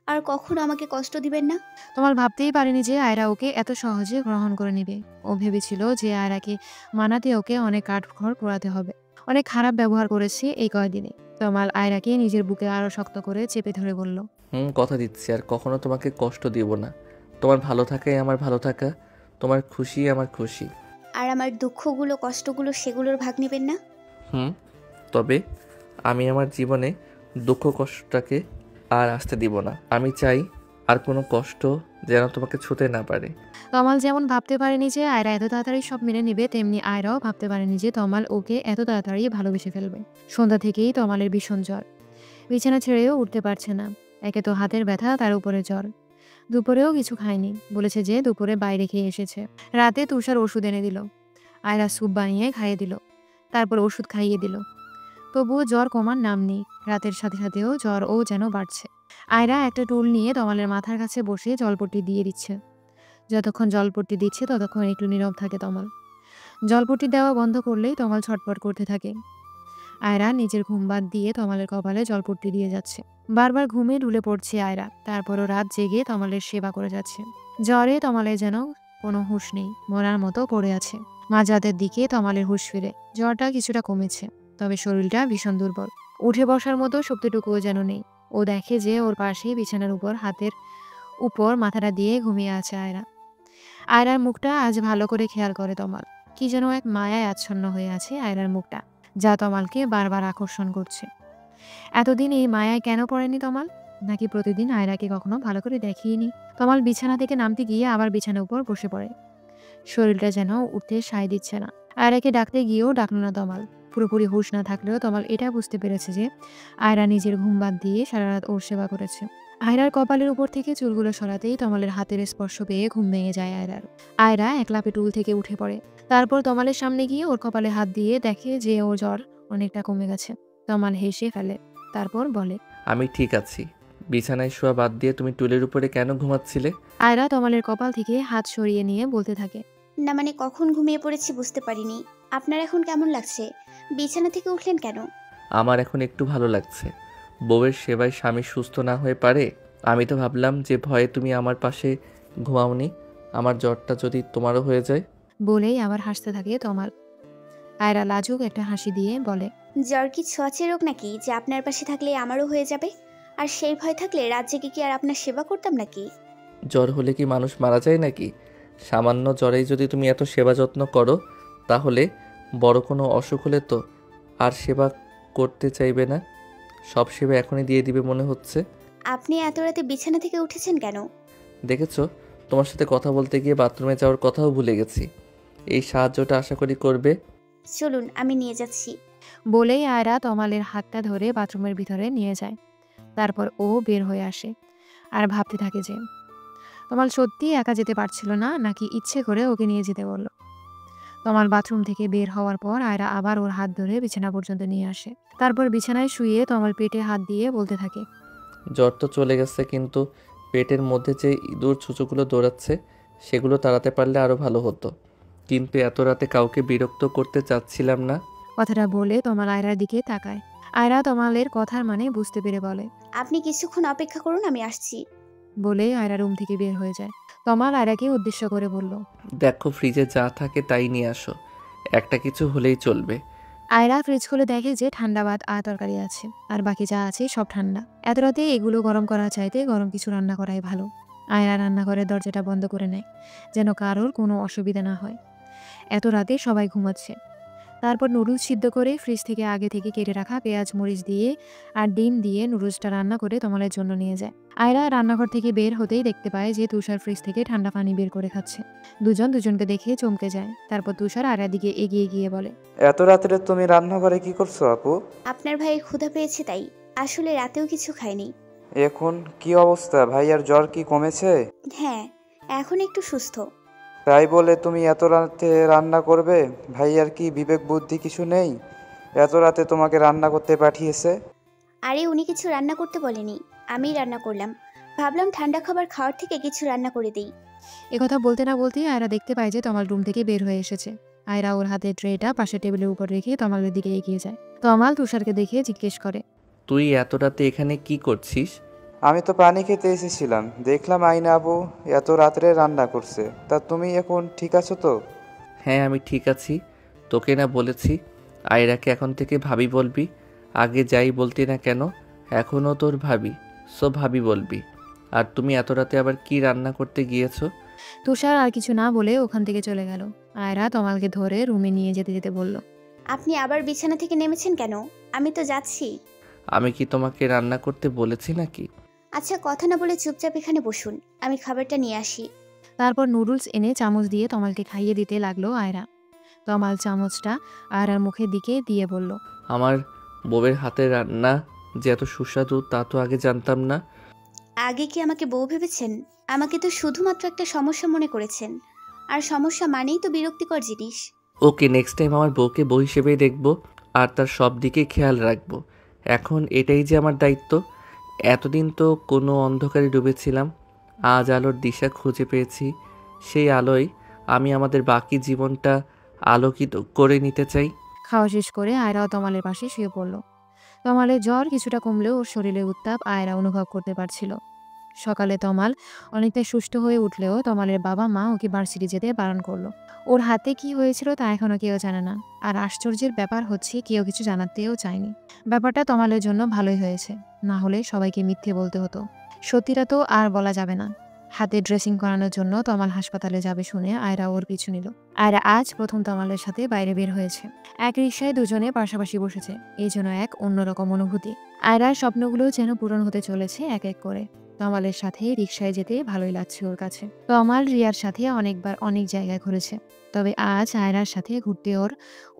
আর কখনো আমাকে কষ্ট দিবেন না। তমাল ভাবতেই পারেনি যে আয়রা ওকে এত সহজে গ্রহণ করে নেবে। ও ভেবেছিল যে আয়রাকে মানাতে ওকে অনেক কাঠখড় পোড়াতে হবে, অনেক খারাপ ব্যবহার করেছে এই কয়দিনে। তমাল আয়রাকে নিজের বুকে আরো শক্ত করে চেপে ধরে বলল, কথা দিচ্ছি আর কখনো তোমাকে কষ্ট দিব না। তোমার ভালো থাকাই আমার ভালো থাকা, তোমার খুশি আমার খুশি। আর আমার দুঃখগুলো কষ্টগুলো সেগুলোর ভাগ নেবেন না। তবে আমি আমার জীবনে দুঃখ কষ্টটাকে আর আসতে দিব না। আমি চাই আর কোনো কষ্ট যেন তোমাকে ছুঁতে না পারে। তমাল যেমন ভাবতে পারেনি যে আয়রা এত তাড়াতাড়ি সব মেনে নেবে, তেমনি আয়রাও ভাবতে পারেনি যে তমাল ওকে এত তাড়াতাড়ি ভালোবেসে ফেলবে। সন্ধ্যা থেকেই তমালের ভীষণ জ্বর, বিছানা ছেড়েও উঠতে পারছে না। একে তো হাতের ব্যথা, তার উপরে জ্বর। দুপুরেও কিছু খায়নি, বলেছে যে দুপুরে বাইরে খেয়ে এসেছে। রাতে তুষার ওষুধ এনে দিল, আয়রা স্যুপ বানিয়ে খাইয়ে দিল, তারপর ওষুধ খাইয়ে দিল। তবুও জ্বর কমার নাম নেই। রাতের সাথে সাথেও জ্বরও যেন বাড়ছে। আয়রা একটা টুল নিয়ে তমালের মাথার কাছে বসে জলপট্টি দিয়ে দিচ্ছে। যতক্ষণ জলপট্টি দিচ্ছে ততক্ষণ একটু নীরব থাকে তমাল। জলপট্টি দেওয়া বন্ধ করলেই তমাল ছটফট করতে থাকে। আয়রা নিজের ঘুম বাদ দিয়ে তমালের কপালে জলপট্টি দিয়ে যাচ্ছে। বারবার ঘুমে ঢুলে পড়ছে আয়রা, তারপরও রাত জেগে তমালের সেবা করে যাচ্ছে। জ্বরে তমালের যেন কোনো হুঁশ নেই, মরার মতো পড়ে আছে। মাঝরাতের দিকে তমালের হুঁশ ফিরে। জ্বরটা কিছুটা কমেছে, তবে শরীরটা ভীষণ দুর্বল। উঠে বসার মতো শক্তিটুকুও যেন নেই। ও দেখে যে ওর পাশেই বিছানার উপর হাতের উপর মাথাটা দিয়ে ঘুমিয়ে আছে আয়রা। আয়রার মুখটা আজ ভালো করে খেয়াল করে তমাল। কি যেন এক মায়ায় আচ্ছন্ন হয়ে আছে আয়রার মুখটা, যা তমালকে বারবার আকর্ষণ করছে। এতদিন এই মায়ায় কেন পড়েনি তমাল? নাকি প্রতিদিন আয়রাকে কখনো ভালো করে দেখিয়েনি? তমাল বিছানা থেকে নামতে গিয়ে আবার বিছানার উপর বসে পড়ে। শরীরটা যেন উঠতে সায় দিচ্ছে না। আয়রাকে ডাকতে গিয়েও ডাকলো না তমাল। পুরোপুরি হুঁশ না থাকলেও তমাল এটা বুঝতে পেরেছে যে আয়রা নিজের ঘুম বাদ দিয়ে সারা রাত ওর সেবা করেছে। আয়রার কপালের উপর থেকে চুলগুলো সরাতেই তমালের হাতের স্পর্শ পেয়ে ঘুম ভেঙে যায় আয়রার। আয়রা এক লাফে টুল থেকে উঠে পড়ে। তারপর তমালের সামনে গিয়ে ওর কপালে হাত দিয়ে দেখে যে ওর জ্বর অনেকটা কমে গেছে। তমাল হেসে ফেলে, তারপর বলে, আমি ঠিক আছি। বিছানায় শোয়া বাদ দিয়ে তুমি টুলের উপরে কেন ঘুমাচ্ছিলে? আয়রা তমালের কপাল থেকে হাত সরিয়ে নিয়ে বলতে থাকে, না মানে কখন ঘুমিয়ে পড়েছি বুঝতে পারিনি। আপনার এখন কেমন লাগছে? বিছানা থেকে উঠলেন কেন? আমার এখন একটু ভালো লাগছে। বউয়ের সেবায় স্বামী সুস্থ না হয়ে পারে? আমি তো ভাবলাম যে ভয়ে তুমি আমার পাশে ঘুমাওনি। আমার জ্বরটা যদি তোমারও হয়ে যায়। বলেই আবার হাসতে থাকে তমাল। আয়রা লাজুক একটা হাসি দিয়ে বলে, জ্বর কি ছোঁয়াচে রোগ নাকি যে আপনার পাশে থাকলে আমারও হয়ে যাবে? আর সেই ভয় থাকলে রাত জেগে কি আর আপনার সেবা করতাম নাকি? জ্বর হলে কি মানুষ মারা যায় নাকি? সামান্য জ্বরেই যদি তুমি এত সেবা যত্ন করো, তাহলে বড় কোনো অসুখ হলে তো আর সেবা করতে চাইবে না। সব সেবা এখনই দিয়ে দিবে মনে হচ্ছে। আপনি এত রাতে বিছানা থেকে উঠেছেন কেন? দেখেছো, তোমার সাথে কথা বলতে গিয়ে বাথরুমে যাওয়ার কথাও ভুলে গেছি। এই সাহায্যটা আশা করি করবে। চলুন, আমি নিয়ে যাচ্ছি। বলেই আয়রা তমালের হাতটা ধরে বাথরুমের ভিতরে নিয়ে যায়। তারপর ও বের হয়ে আসে আর ভাবতে থাকে যে তমাল সত্যি একা যেতে পারছিল না, নাকি ইচ্ছে করে ওকে নিয়ে যেতে বলল। তমাল বাথরুম থেকে বের হওয়ার পর আয়রা আবার ওর হাত ধরে বিছানা পর্যন্ত নিয়ে আসে। তারপর বিছানায় শুয়ে তমাল পেটে হাত দিয়ে বলতে থাকে, জ্বর তো চলে গেছে, কিন্তু পেটের মধ্যে যে ইঁদুর ছুঁচোগুলো দৌড়াচ্ছে সেগুলো তাড়াতে পারলে আরও ভালো হতো, কিন্তু এত রাতে কাউকে বিরক্ত করতে চাচ্ছিলাম না। কথাটা বলে তমাল আয়রার দিকে তাকায়। আয়রা তমালের কথার মানে বুঝতে পেরে বলে, আপনি কিছুক্ষণ অপেক্ষা করুন, আমি আসছি। বলে আয়রা রুম থেকে বের হয়ে যায়। তমাল আয়রাকে উদ্দেশ্য করে বলল, দেখো ফ্রিজে যা থাকে তাই নিয়ে আসো, একটা কিছু হলেই চলবে। আয়রা ফ্রিজ খুলে দেখে যে ঠান্ডা ভাত আর তরকারি আছে, আর বাকি যা আছে সব ঠান্ডা। এত রাতে এগুলো গরম করার চাইতে গরম কিছু রান্না করাই ভালো। আয়রা রান্নাঘরের দরজাটা বন্ধ করে নেয়, যেন কারোর কোনো অসুবিধা না হয়। এত রাতে সবাই ঘুমাচ্ছে। তারপর নুডলস সিদ্ধ করে ফ্রিজ থেকে আগে থেকে কেটে রাখা পেঁয়াজ মরিচ দিয়ে আর ডিম দিয়ে নুডলসটা রান্না করে তমালের জন্য নিয়ে যায়। আয়রা রান্নাঘর থেকে বের হতেই দেখতে পায় যে তুষার ফ্রিজ থেকে ঠান্ডা পানি বের করে খাচ্ছে। দুজনকে দেখে চমকে যায়। তারপর তুষার আয়রার দিকে এগিয়ে গিয়ে বলে, এত রাত্রে তুমি রান্নাঘরে কি করছো আপু? আপনার ভাইয়ের ক্ষুধা পেয়েছে তাই। আসলে রাতেও কিছু খাইনি। এখন কি অবস্থা? ভাইয়ার জ্বর কি কমেছে? হ্যাঁ, এখন একটু সুস্থ। তাই বলে তুমি এত রাতে রান্না করবে? ভাইয়ার কি বিবেক বুদ্ধি কিছু নেই? এত রাতে তোমাকে রান্না করতে পাঠিয়েছে? আরে উনি কিছু রান্না করতে বলেনি, আমিই রান্না করলাম। ভাবলাম ঠান্ডা খাবার খাওয়ার থেকে কিছু রান্না করে দিই। একথা বলতে না বলতেই আয়রা দেখতে পায় যে তমাল রুম থেকে বের হয়ে এসেছে। আয়রা ওর হাতে ট্রেটা পাশের টেবিলের উপর রেখে তমালের দিকে এগিয়ে যায়। তমাল তুষারকে দেখে জিজ্ঞেস করে, তুই এত রাতে এখানে কি করছিস? আমি তো পানি খেতে এসেছিলাম, দেখলাম আইনা আপু এত রাত্রে রান্না করছে। তা তুমি এখন ঠিক আছো তো? হ্যাঁ আমি ঠিক আছি। তোকে না বলেছি আয়রাকে এখন থেকে ভাবি বলবি? আগে যাই বলতি না কেন, এখনও তোর ভাবি, সো ভাবি বলবি। আর তুমি এত রাতে আবার কি রান্না করতে গিয়েছো? তুষার আর কিছু না বলে ওখান থেকে চলে গেল। আয়রা তমালকে ধরে রুমে নিয়ে যেতে যেতে বলল, আপনি আবার বিছানা থেকে নেমেছেন কেন? আমি তো যাচ্ছি। আমি কি তোমাকে রান্না করতে বলেছি নাকি? আচ্ছা, কথা না বলে চুপচাপ এখানে বসুন, আমি খাবারটা নিয়ে আসি। তারপর নুডলস এনে চামচ দিয়ে তমালকে খাইয়ে দিতে লাগলো আয়রা। তমাল চামচটা আয়রার মুখের দিকে দিয়ে বলল, আমার বউয়ের হাতের রান্না যে এত সুস্বাদু তা তো আগে জানতাম না। আগে কি আমাকে বউ ভেবেছেন? আমাকে তো শুধুমাত্র একটা সমস্যা মনে করেছেন, আর সমস্যা মানেই তো বিরক্তিকর জিনিস। ওকে, নেক্সট টাইম আমার বউকে বউ হিসেবেই দেখবো আর তার সব দিকে খেয়াল রাখবো। এখন এটাই যে আমার দায়িত্ব। এতদিন তো কোনো অন্ধকারে ডুবেছিলাম, আজ আলোর দিশা খুঁজে পেয়েছি। সেই আলোয় আমি আমাদের বাকি জীবনটা আলোকিত করে নিতে চাই। খাওয়া শেষ করে আয়রাও তমালের পাশে শুয়ে পড়ল। তমালের জ্বর কিছুটা কমলেও ওর শরীরে উত্তাপ আয়রা অনুভব করতে পারছিল। সকালে তমাল অনেকটাই সুস্থ হয়ে উঠলেও তমালের বাবা মা ওকে ভার্সিটি যেতে বারণ করলো। ওর হাতে কি হয়েছিল তা এখনো কেউ জানে না। আর আশ্চর্যের ব্যাপার হচ্ছে কেউ কিছু জানাতেও চায়নি। ব্যাপারটা তমালের জন্য ভালোই হয়েছে, না হলে সবাইকে মিথ্যে বলতে হতো। সত্যিটা তো আর বলা যাবে না। হাতে ড্রেসিং করানোর জন্য তমাল হাসপাতালে যাবে শুনে আয়রা ওর পিছু নিল। আয়রা আজ প্রথম তমালের সাথে বাইরে বের হয়েছে। এক রিকশায় দুজনে পাশাপাশি বসেছে, এই জন্য এক অন্যরকম অনুভূতি। আয়রার স্বপ্নগুলো যেন পূরণ হতে চলেছে এক এক করে। তমালের সাথে রিকশায় যেতে ভালোই লাগছে ওর কাছে। তমাল রিয়ার সাথে অনেকবার অনেক জায়গায় ঘুরেছে, তবে আজ আয়রার সাথে ঘুরতে ওর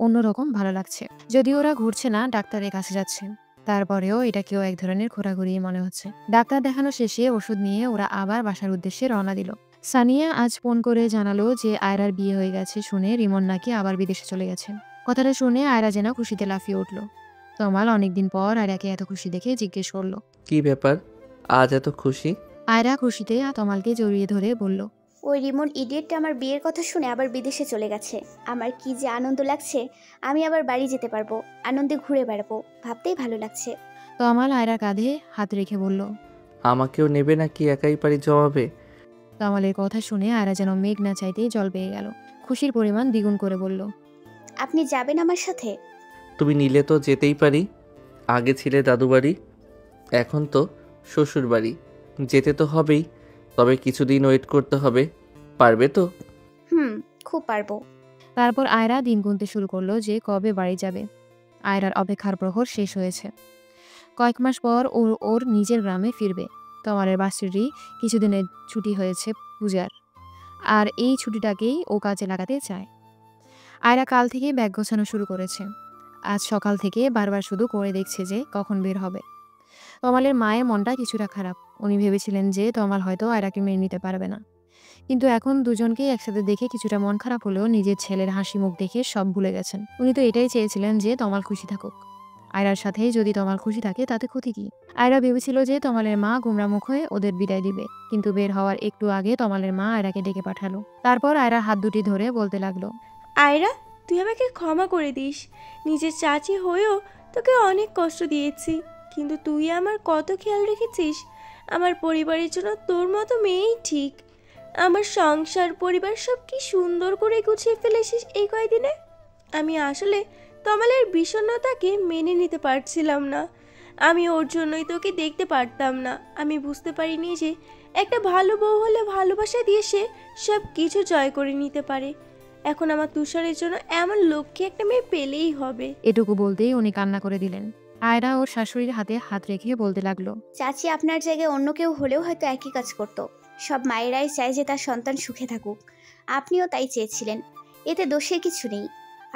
অন্যরকম ভালো লাগছে। যদি ওরা ঘুরছে না, ডাক্তারের কাছে যাচ্ছে, তারপরেও এটাকেও এক ধরনের ঘোরাঘুরি মনে হচ্ছে। ডাক্তার দেখানো শেষে ওষুধ নিয়ে ওরা আবার বাসার উদ্দেশ্যে রওনা দিল। সানিয়া আজ ফোন করে জানালো যে আয়রার বিয়ে হয়ে গেছে শুনে রিমন নাকি আবার বিদেশে চলে গেছে। কথাটা শুনে আয়রা যেন খুশিতে লাফিয়ে উঠল। তমাল অনেকদিন পর আয়রাকে এত খুশি দেখে জিজ্ঞেস করলো, কি ব্যাপার আজ এত খুশি? আয়রা খুশিতে তমালকে জড়িয়ে ধরে বলল, ওই রিমন ইডিয়েটটা আমার বিয়ের কথা শুনে আবার বিদেশে চলে গেছে। আমার কি যে আনন্দ লাগছে, আমি আবার বাড়ি যেতে পারবো, আনন্দে ঘুরে বেড়াবো, ভাবতেই ভালো লাগছে। তমাল আয়রার কাঁধে হাত রেখে বলল, আমাকেও নেবে নাকি একাই পারি জমাবে? তমালের কথা শুনে আয়রা যেন মেঘ না চাইতেই জল পেয়ে গেল। খুশির পরিমাণ দ্বিগুণ করে বলল, আপনি যাবেন আমার সাথে? তুমি নিলে তো যেতেই পারি। আগে ছিলে দাদু বাড়ি, এখন তো শ্বশুর বাড়ি, যেতে তো হবেই। তবে কিছুদিন ওয়েট করতে হবে, পারবে তো? খুব পারবো। তারপর আয়রা দিন গুনতে শুরু করলো যে কবে বাড়ি যাবে। আয়রার অপেক্ষার প্রহর শেষ হয়েছে। কয়েক মাস পর ওর নিজের গ্রামে ফিরবে। তমালের বাসুরি কিছুদিনের ছুটি হয়েছে পূজার, আর এই ছুটিটাকেই ও কাজে লাগাতে চায়। আয়রা কাল থেকে ব্যাগ গোছানো শুরু করেছে। আজ সকাল থেকে বারবার শুধু করে দেখছে যে কখন বের হবে। তমালের মায়ের মনটা কিছুটা খারাপ। উনি ভেবেছিলেন যে তমাল হয়তো আয়রাকে মেনে নিতে পারবে না, কিন্তু এখন দুজনকে একসাথে দেখে কিছুটা মন খারাপ হলেও নিজের ছেলের হাসি মুখ দেখে সব ভুলে গেছেন। উনি তো এটাই চেয়েছিলেন যে তমাল খুশি থাকুক। আয়রার সাথে যদি তমাল খুশি থাকে তাতে ক্ষতি কি? আয়রা ভেবেছিল যে তমালের মা গোমরা মুখ হয়ে ওদের বিদায় দিবে, কিন্তু বের হওয়ার একটু আগে তমালের মা আয়রাকে ডেকে পাঠালো। তারপর আয়রার হাত দুটি ধরে বলতে লাগলো, আয়রা, তুই আমাকে ক্ষমা করে দিস। নিজের চাচি হয়েও তোকে অনেক কষ্ট দিয়েছি, কিন্তু তুই আমার কত খেয়াল রেখেছিস। আমার পরিবারের জন্য তোর মতো মেয়েই ঠিক। আমার সংসার পরিবার সব কি সুন্দর করে গুছিয়ে ফেলেছিস এই কয়দিনে। আমি আসলে তমালের বিষণ্ণতাকে মেনে নিতে পারছিলাম না। আমি ওর জন্যই তোকে দেখতে পারতাম না। আমি বুঝতে পারিনি যে একটা ভালো বউ হলে ভালোবাসা দিয়ে সে সব কিছু জয় করে নিতে পারে। এখন আমার তুষারের জন্য এমন লক্ষ্যে একটা মেয়ে পেলেই হবে। এটুকু বলতেই উনি কান্না করে দিলেন। আয়রা ওর শাশুড়ির হাতে হাত রেখে বলতে লাগলো, চাচি আপনার জায়গায় অন্য কেউ হলেও হয়তো একই কাজ করতো। সব মায়েরাই চায় যে তার সন্তান সুখে থাকুক, আপনিও তাই চেয়েছিলেন, এতে দোষের কিছু নেই।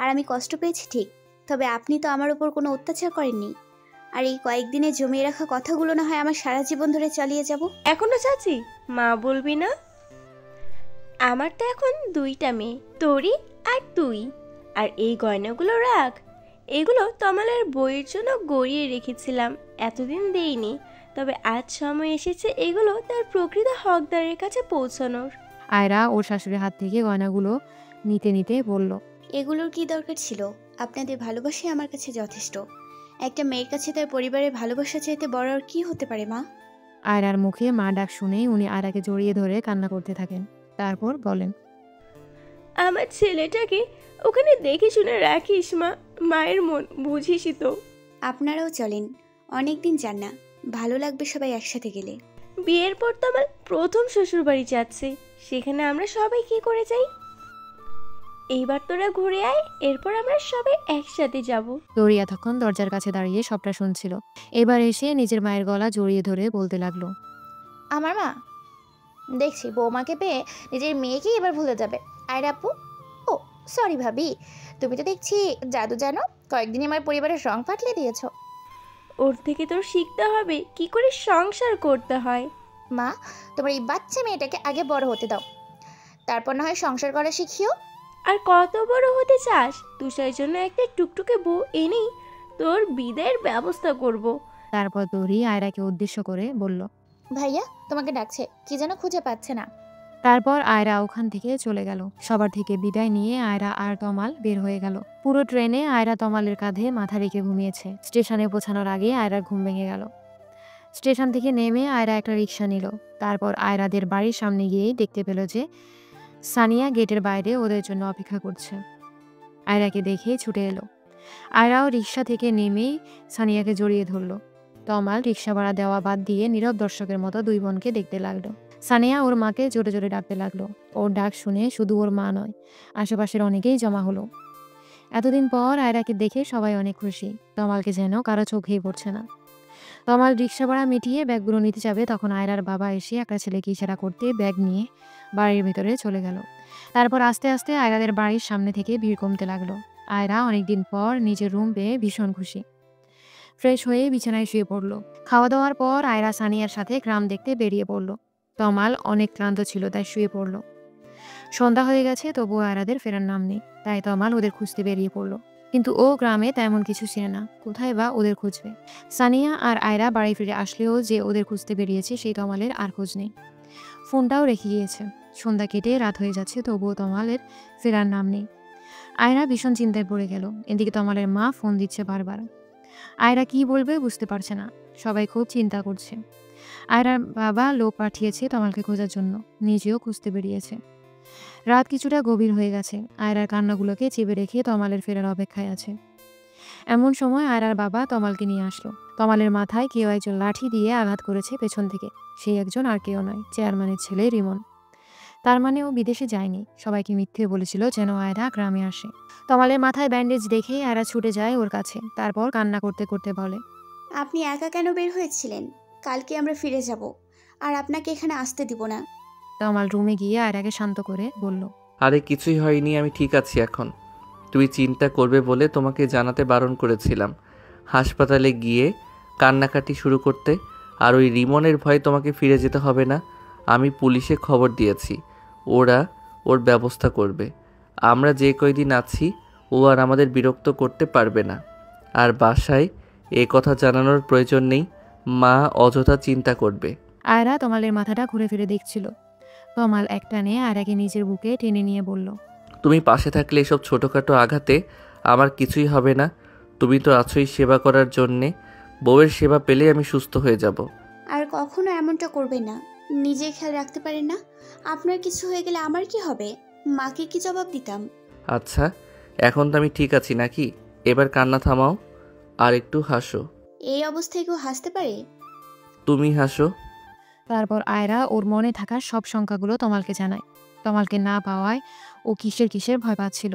আর আমি কষ্ট পেয়েছি ঠিক, তবে আপনি তো আমার উপর কোনো অত্যাচার করেননি। আর এই কয়েকদিনে জমিয়ে রাখা কথাগুলো না হয় আমার সারা জীবন ধরে চালিয়ে যাব। এখনো চাচি মা বলবি না? আমার তো এখন দুইটা মেয়ে, তোরই আর তুই। আর এই গয়নাগুলো রাখ, এগুলো তমালের বইয়ের জন্য গড়িয়ে রেখেছিলাম, এতদিন দেইনি। তবে আজ সময় এসেছে এগুলো তার প্রকৃত হকদারের কাছে পৌঁছানোর। আয়রা ওর শাশুড়ির হাত থেকে গয়নাগুলো নিতে নিতে বলল, এগুলোর কি দরকার ছিল? আপনাদের ভালোবাসাই আমার কাছে যথেষ্ট। একটা মেয়ের কাছে তার পরিবারের ভালোবাসা চাইতে বড় আর কি হতে পারে মা? আয়রার মুখে মা ডাক শুনেই উনি আয়রাকে জড়িয়ে ধরে কান্না করতে থাকেন। তারপর বলেন, আমার ছেলেটাকে ওখানে দেখে শুনে রাখিস মা, মায়ের মন বুঝিসই তো। আপনারাও চলেন, অনেক দিন যান না, ভালো লাগবে সবাই একসাথে গেলে। বিয়ের পর তো আমার প্রথম শ্বশুর বাড়ি যাচ্ছে, সেখানে আমরা সবাই কি করে যাই। এইবার তোরা ঘুরে আয়, এরপর আমরা সবাই একসাথে যাব। দড়ি এতক্ষণ দরজার কাছে দাঁড়িয়ে সবটা শুনছিল। এবার এসে নিজের মায়ের গলা জড়িয়ে ধরে বলতে লাগলো, আমার মা দেখছি বৌমাকে পেয়ে নিজের মেয়েকেই এবার ভুলে যাবে। আয়রা আপু, ও সরি ভাবি, তুমি তো দেখছি জাদু জানো, কয়েকদিন আমার পরিবারের রং ফাটলে দিয়েছো। ওর থেকে তোর শিখতে হবে কি করে সংসার করতে হয়। মা, তোমার এই বাচ্চা মেয়েটাকে আগে বড় হতে দাও, তারপর না হয় সংসার করা শিখিও। আর কত বড় হতে চাস? তুষারের জন্য একটা টুকটুকে বউ এনেই তোর বিদায়ের ব্যবস্থা করব। তারপর দড়ি আয়রাকে উদ্দেশ্য করে বলল, ভাইয়া তোমাকে ডাকছে, কি যেন খুঁজে পাচ্ছে না। তারপর আয়রা ওখান থেকে চলে গেল। সবার থেকে বিদায় নিয়ে আয়রা আর তমাল বের হয়ে গেল। পুরো ট্রেনে আয়রা তমালের কাঁধে মাথা রেখে ঘুমিয়েছে। স্টেশনে পৌঁছানোর আগে আয়রার ঘুম ভেঙে গেল। স্টেশন থেকে নেমে আয়রা একটা রিক্সা নিল। তারপর আয়রাদের বাড়ির সামনে গিয়ে দেখতে পেল যে সানিয়া গেটের বাইরে ওদের জন্য অপেক্ষা করছে। আয়রাকে দেখে ছুটে এলো। আয়রাও রিক্সা থেকে নেমেই সানিয়াকে জড়িয়ে ধরল। তমাল রিক্সা ভাড়া দেওয়া বাদ দিয়ে নীরব দর্শকের মতো দুই বোনকে দেখতে লাগলো। সানিয়া ওর মাকে জোরে জোরে ডাকতে লাগলো। ওর ডাক শুনে শুধু ওর মা নয়, আশেপাশের অনেকেই জমা হলো। এতদিন পর আয়রাকে দেখে সবাই অনেক খুশি। তমালকে যেন কারো চোখেই পড়ছে না। তমাল রিক্সা ভাড়া মিটিয়ে ব্যাগগুলো নিতে যাবে, তখন আয়রার বাবা এসে একটা ছেলেকে ইশারা করতে ব্যাগ নিয়ে বাড়ির ভেতরে চলে গেল। তারপর আস্তে আস্তে আয়রাদের বাড়ির সামনে থেকে ভিড় কমতে লাগলো। আয়রা অনেকদিন পর নিজের রুম পেয়ে ভীষণ খুশি। ফ্রেশ হয়ে বিছানায় শুয়ে পড়ল। খাওয়া দাওয়ার পর আয়রা সানিয়ার সাথে গ্রাম দেখতে বেরিয়ে পড়ল। তমাল অনেক ক্লান্ত ছিল, তাই শুয়ে পড়ল। সন্ধ্যা হয়ে গেছে, তবুও আয়রাদের ফেরার নাম নেই, তাই তমাল ওদের খুঁজতে বেরিয়ে পড়ল। কিন্তু ও গ্রামে তেমন কিছু ছিল না, কোথায় বা ওদের খুঁজবে। সানিয়া আর আয়রা বাড়ি ফিরে আসলেও যে ওদের খুঁজতে বেরিয়েছে সেই তমালের আর খোঁজ নেই। ফোনটাও রেখে গিয়েছে। সন্ধ্যা কেটে রাত হয়ে যাচ্ছে, তবুও তমালের ফেরার নাম নেই। আয়রা ভীষণ চিন্তায় পড়ে গেল। এদিকে তমালের মা ফোন দিচ্ছে বারবার। আয়রা কি বলবে বুঝতে পারছে না। সবাই খুব চিন্তা করছে। আয়রার বাবা লোক পাঠিয়েছে তমালকে খোঁজার জন্য, নিজেও খুঁজতে বেরিয়েছে। রাত কিছুটা গভীর হয়ে গেছে। আয়রার কান্নাগুলোকে চেপে রেখে তমালের ফেরার অপেক্ষায় আছে। এমন সময় আয়রার বাবা তমালকে নিয়ে আসলো। তমালের মাথায় কেউ একজন লাঠি দিয়ে আঘাত করেছে পেছন থেকে। সেই একজন আর কেউ নয়, চেয়ারম্যানের ছেলে রিমন। তার মানে ও বিদেশে যায়নি, সবাইকে মিথ্যে বলেছিল যেন আয়রা গ্রামে আসে। তমালের মাথায় ব্যান্ডেজ দেখে আয়রা ছুটে যায় ওর কাছে। তারপর কান্না করতে করতে বলে, আপনি একা কেন বের হয়েছিলেন? কালকে আমরা ফিরে যাব, আর আপনাকে এখানে আসতে দিব না। তমাল রুমে গিয়ে আয়রাকে শান্ত করে বলল, আরে কিছুই হয়নি, আমি ঠিক আছি এখন। তুমি চিন্তা করবে বলে তোমাকে জানাতে বারণ করেছিলাম। হাসপাতালে গিয়ে কান্নাকাটি শুরু করতে, আর ওই রিমনের ভয়ে তোমাকে ফিরে যেতে হবে না। আমি পুলিশে খবর দিয়েছি, ওরা ওর ব্যবস্থা করবে। আমরা যে কয়দিন আছি ও আর আমাদের বিরক্ত করতে পারবে না। আর বাসায় এ কথা জানানোর প্রয়োজন নেই, মা অযথা চিন্তা করবে। আয়রা তমালের মাথাটা ঘুরে ফিরে দেখছিল। তমাল একটানে আয়রাকে নিজের বুকে টেনে নিয়ে বলল, তুমি পাশে থাকলে এসব ছোটোখাটো আঘাতে আমার কিছুই হবে না। তুমি তো আছোই সেবা করার জন্যে। বউয়ের সেবা পেলে আমি সুস্থ হয়ে যাব। আর কখনো এমনটা করবে না। নিজে খেয়াল রাখতে পারেন না? আপনার কিছু হয়ে গেলে আমার কি হবে? মাকে কি জবাব দিতাম? আচ্ছা, এখন তো আমি ঠিক আছি নাকি? এবার কান্না থামাও আর একটু হাসো। এই অবস্থায় কেউ হাসতে পারে? তুমি হাসো। তারপর আয়রা ওর মনে থাকা সব সংখ্যাগুলো তমালকে জানায়। তমালকে না পাওয়ায় ও কিসের কিসের ভয় পাচ্ছিল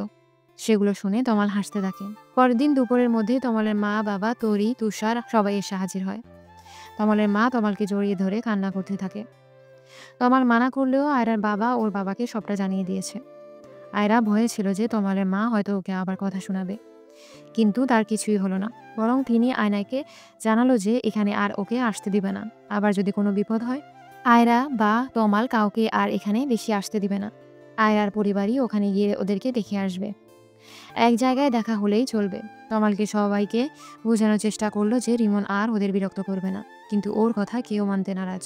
সেগুলো শুনে তমাল হাসতে থাকে। পরের দিন দুপুরের মধ্যে তমালের মা, বাবা, তরি, তুষার সবাই এসে হাজির হয়। তমালের মা তমালকে জড়িয়ে ধরে কান্না করতে থাকে। তমাল মানা করলেও আয়রার বাবা ওর বাবাকে সবটা জানিয়ে দিয়েছে। আয়রা ভয়ে ছিল যে তমালের মা হয়তো ওকে আবার কথা শোনাবে, কিন্তু তার কিছুই হলো না। বরং তিনি আয়নাকে জানালো যে এখানে আর ওকে আসতে দিবে না। আবার যদি কোনো বিপদ হয়, আয়রা বা তমাল কাউকে আর এখানে বেশি আসতে দিবে না। আয়রার পরিবারই ওখানে গিয়ে ওদেরকে দেখে আসবে। এক জায়গায় দেখা হলেই চলবে। তমালকে সবাইকে বোঝানোর চেষ্টা করলো যে রিমন আর ওদের বিরক্ত করবে না, কিন্তু ওর কথা কেউ মানতে নারাজ।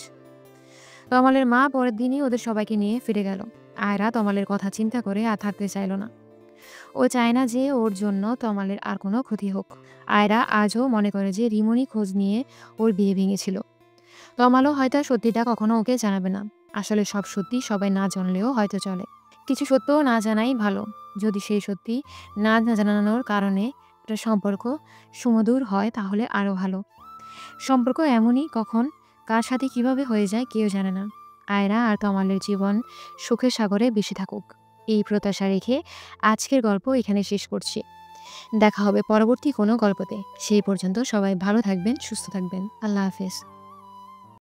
তমালের মা পরের দিনই ওদের সবাইকে নিয়ে ফিরে গেল। আয়রা তমালের কথা চিন্তা করে আর থাকতে চাইল না। ও চায় না যে ওর জন্য তমালের আর কোনো ক্ষতি হোক। আয়রা আজও মনে করে যে রিমনই খোঁজ নিয়ে ওর বিয়ে ভেঙেছিল। তমালও হয়তো সত্যিটা কখনো ওকে জানাবে না। আসলে সব সত্যি সবাই না জানলেও হয়তো চলে। কিছু সত্য না জানাই ভালো। যদি সেই সত্যি না জানানোর কারণে একটা সম্পর্ক সুমধুর হয় তাহলে আরও ভালো। সম্পর্ক এমনই, কখন কার সাথে কিভাবে হয়ে যায় কেউ জানে না। আয়রা আর তমালের জীবন সুখের সাগরে বেশি থাকুক, এই প্রত্যাশা রেখে আজকের গল্প এখানে শেষ করছি। দেখা হবে পরবর্তী কোনো গল্পতে। সেই পর্যন্ত সবাই ভালো থাকবেন, সুস্থ থাকবেন। আল্লাহ হাফেজ।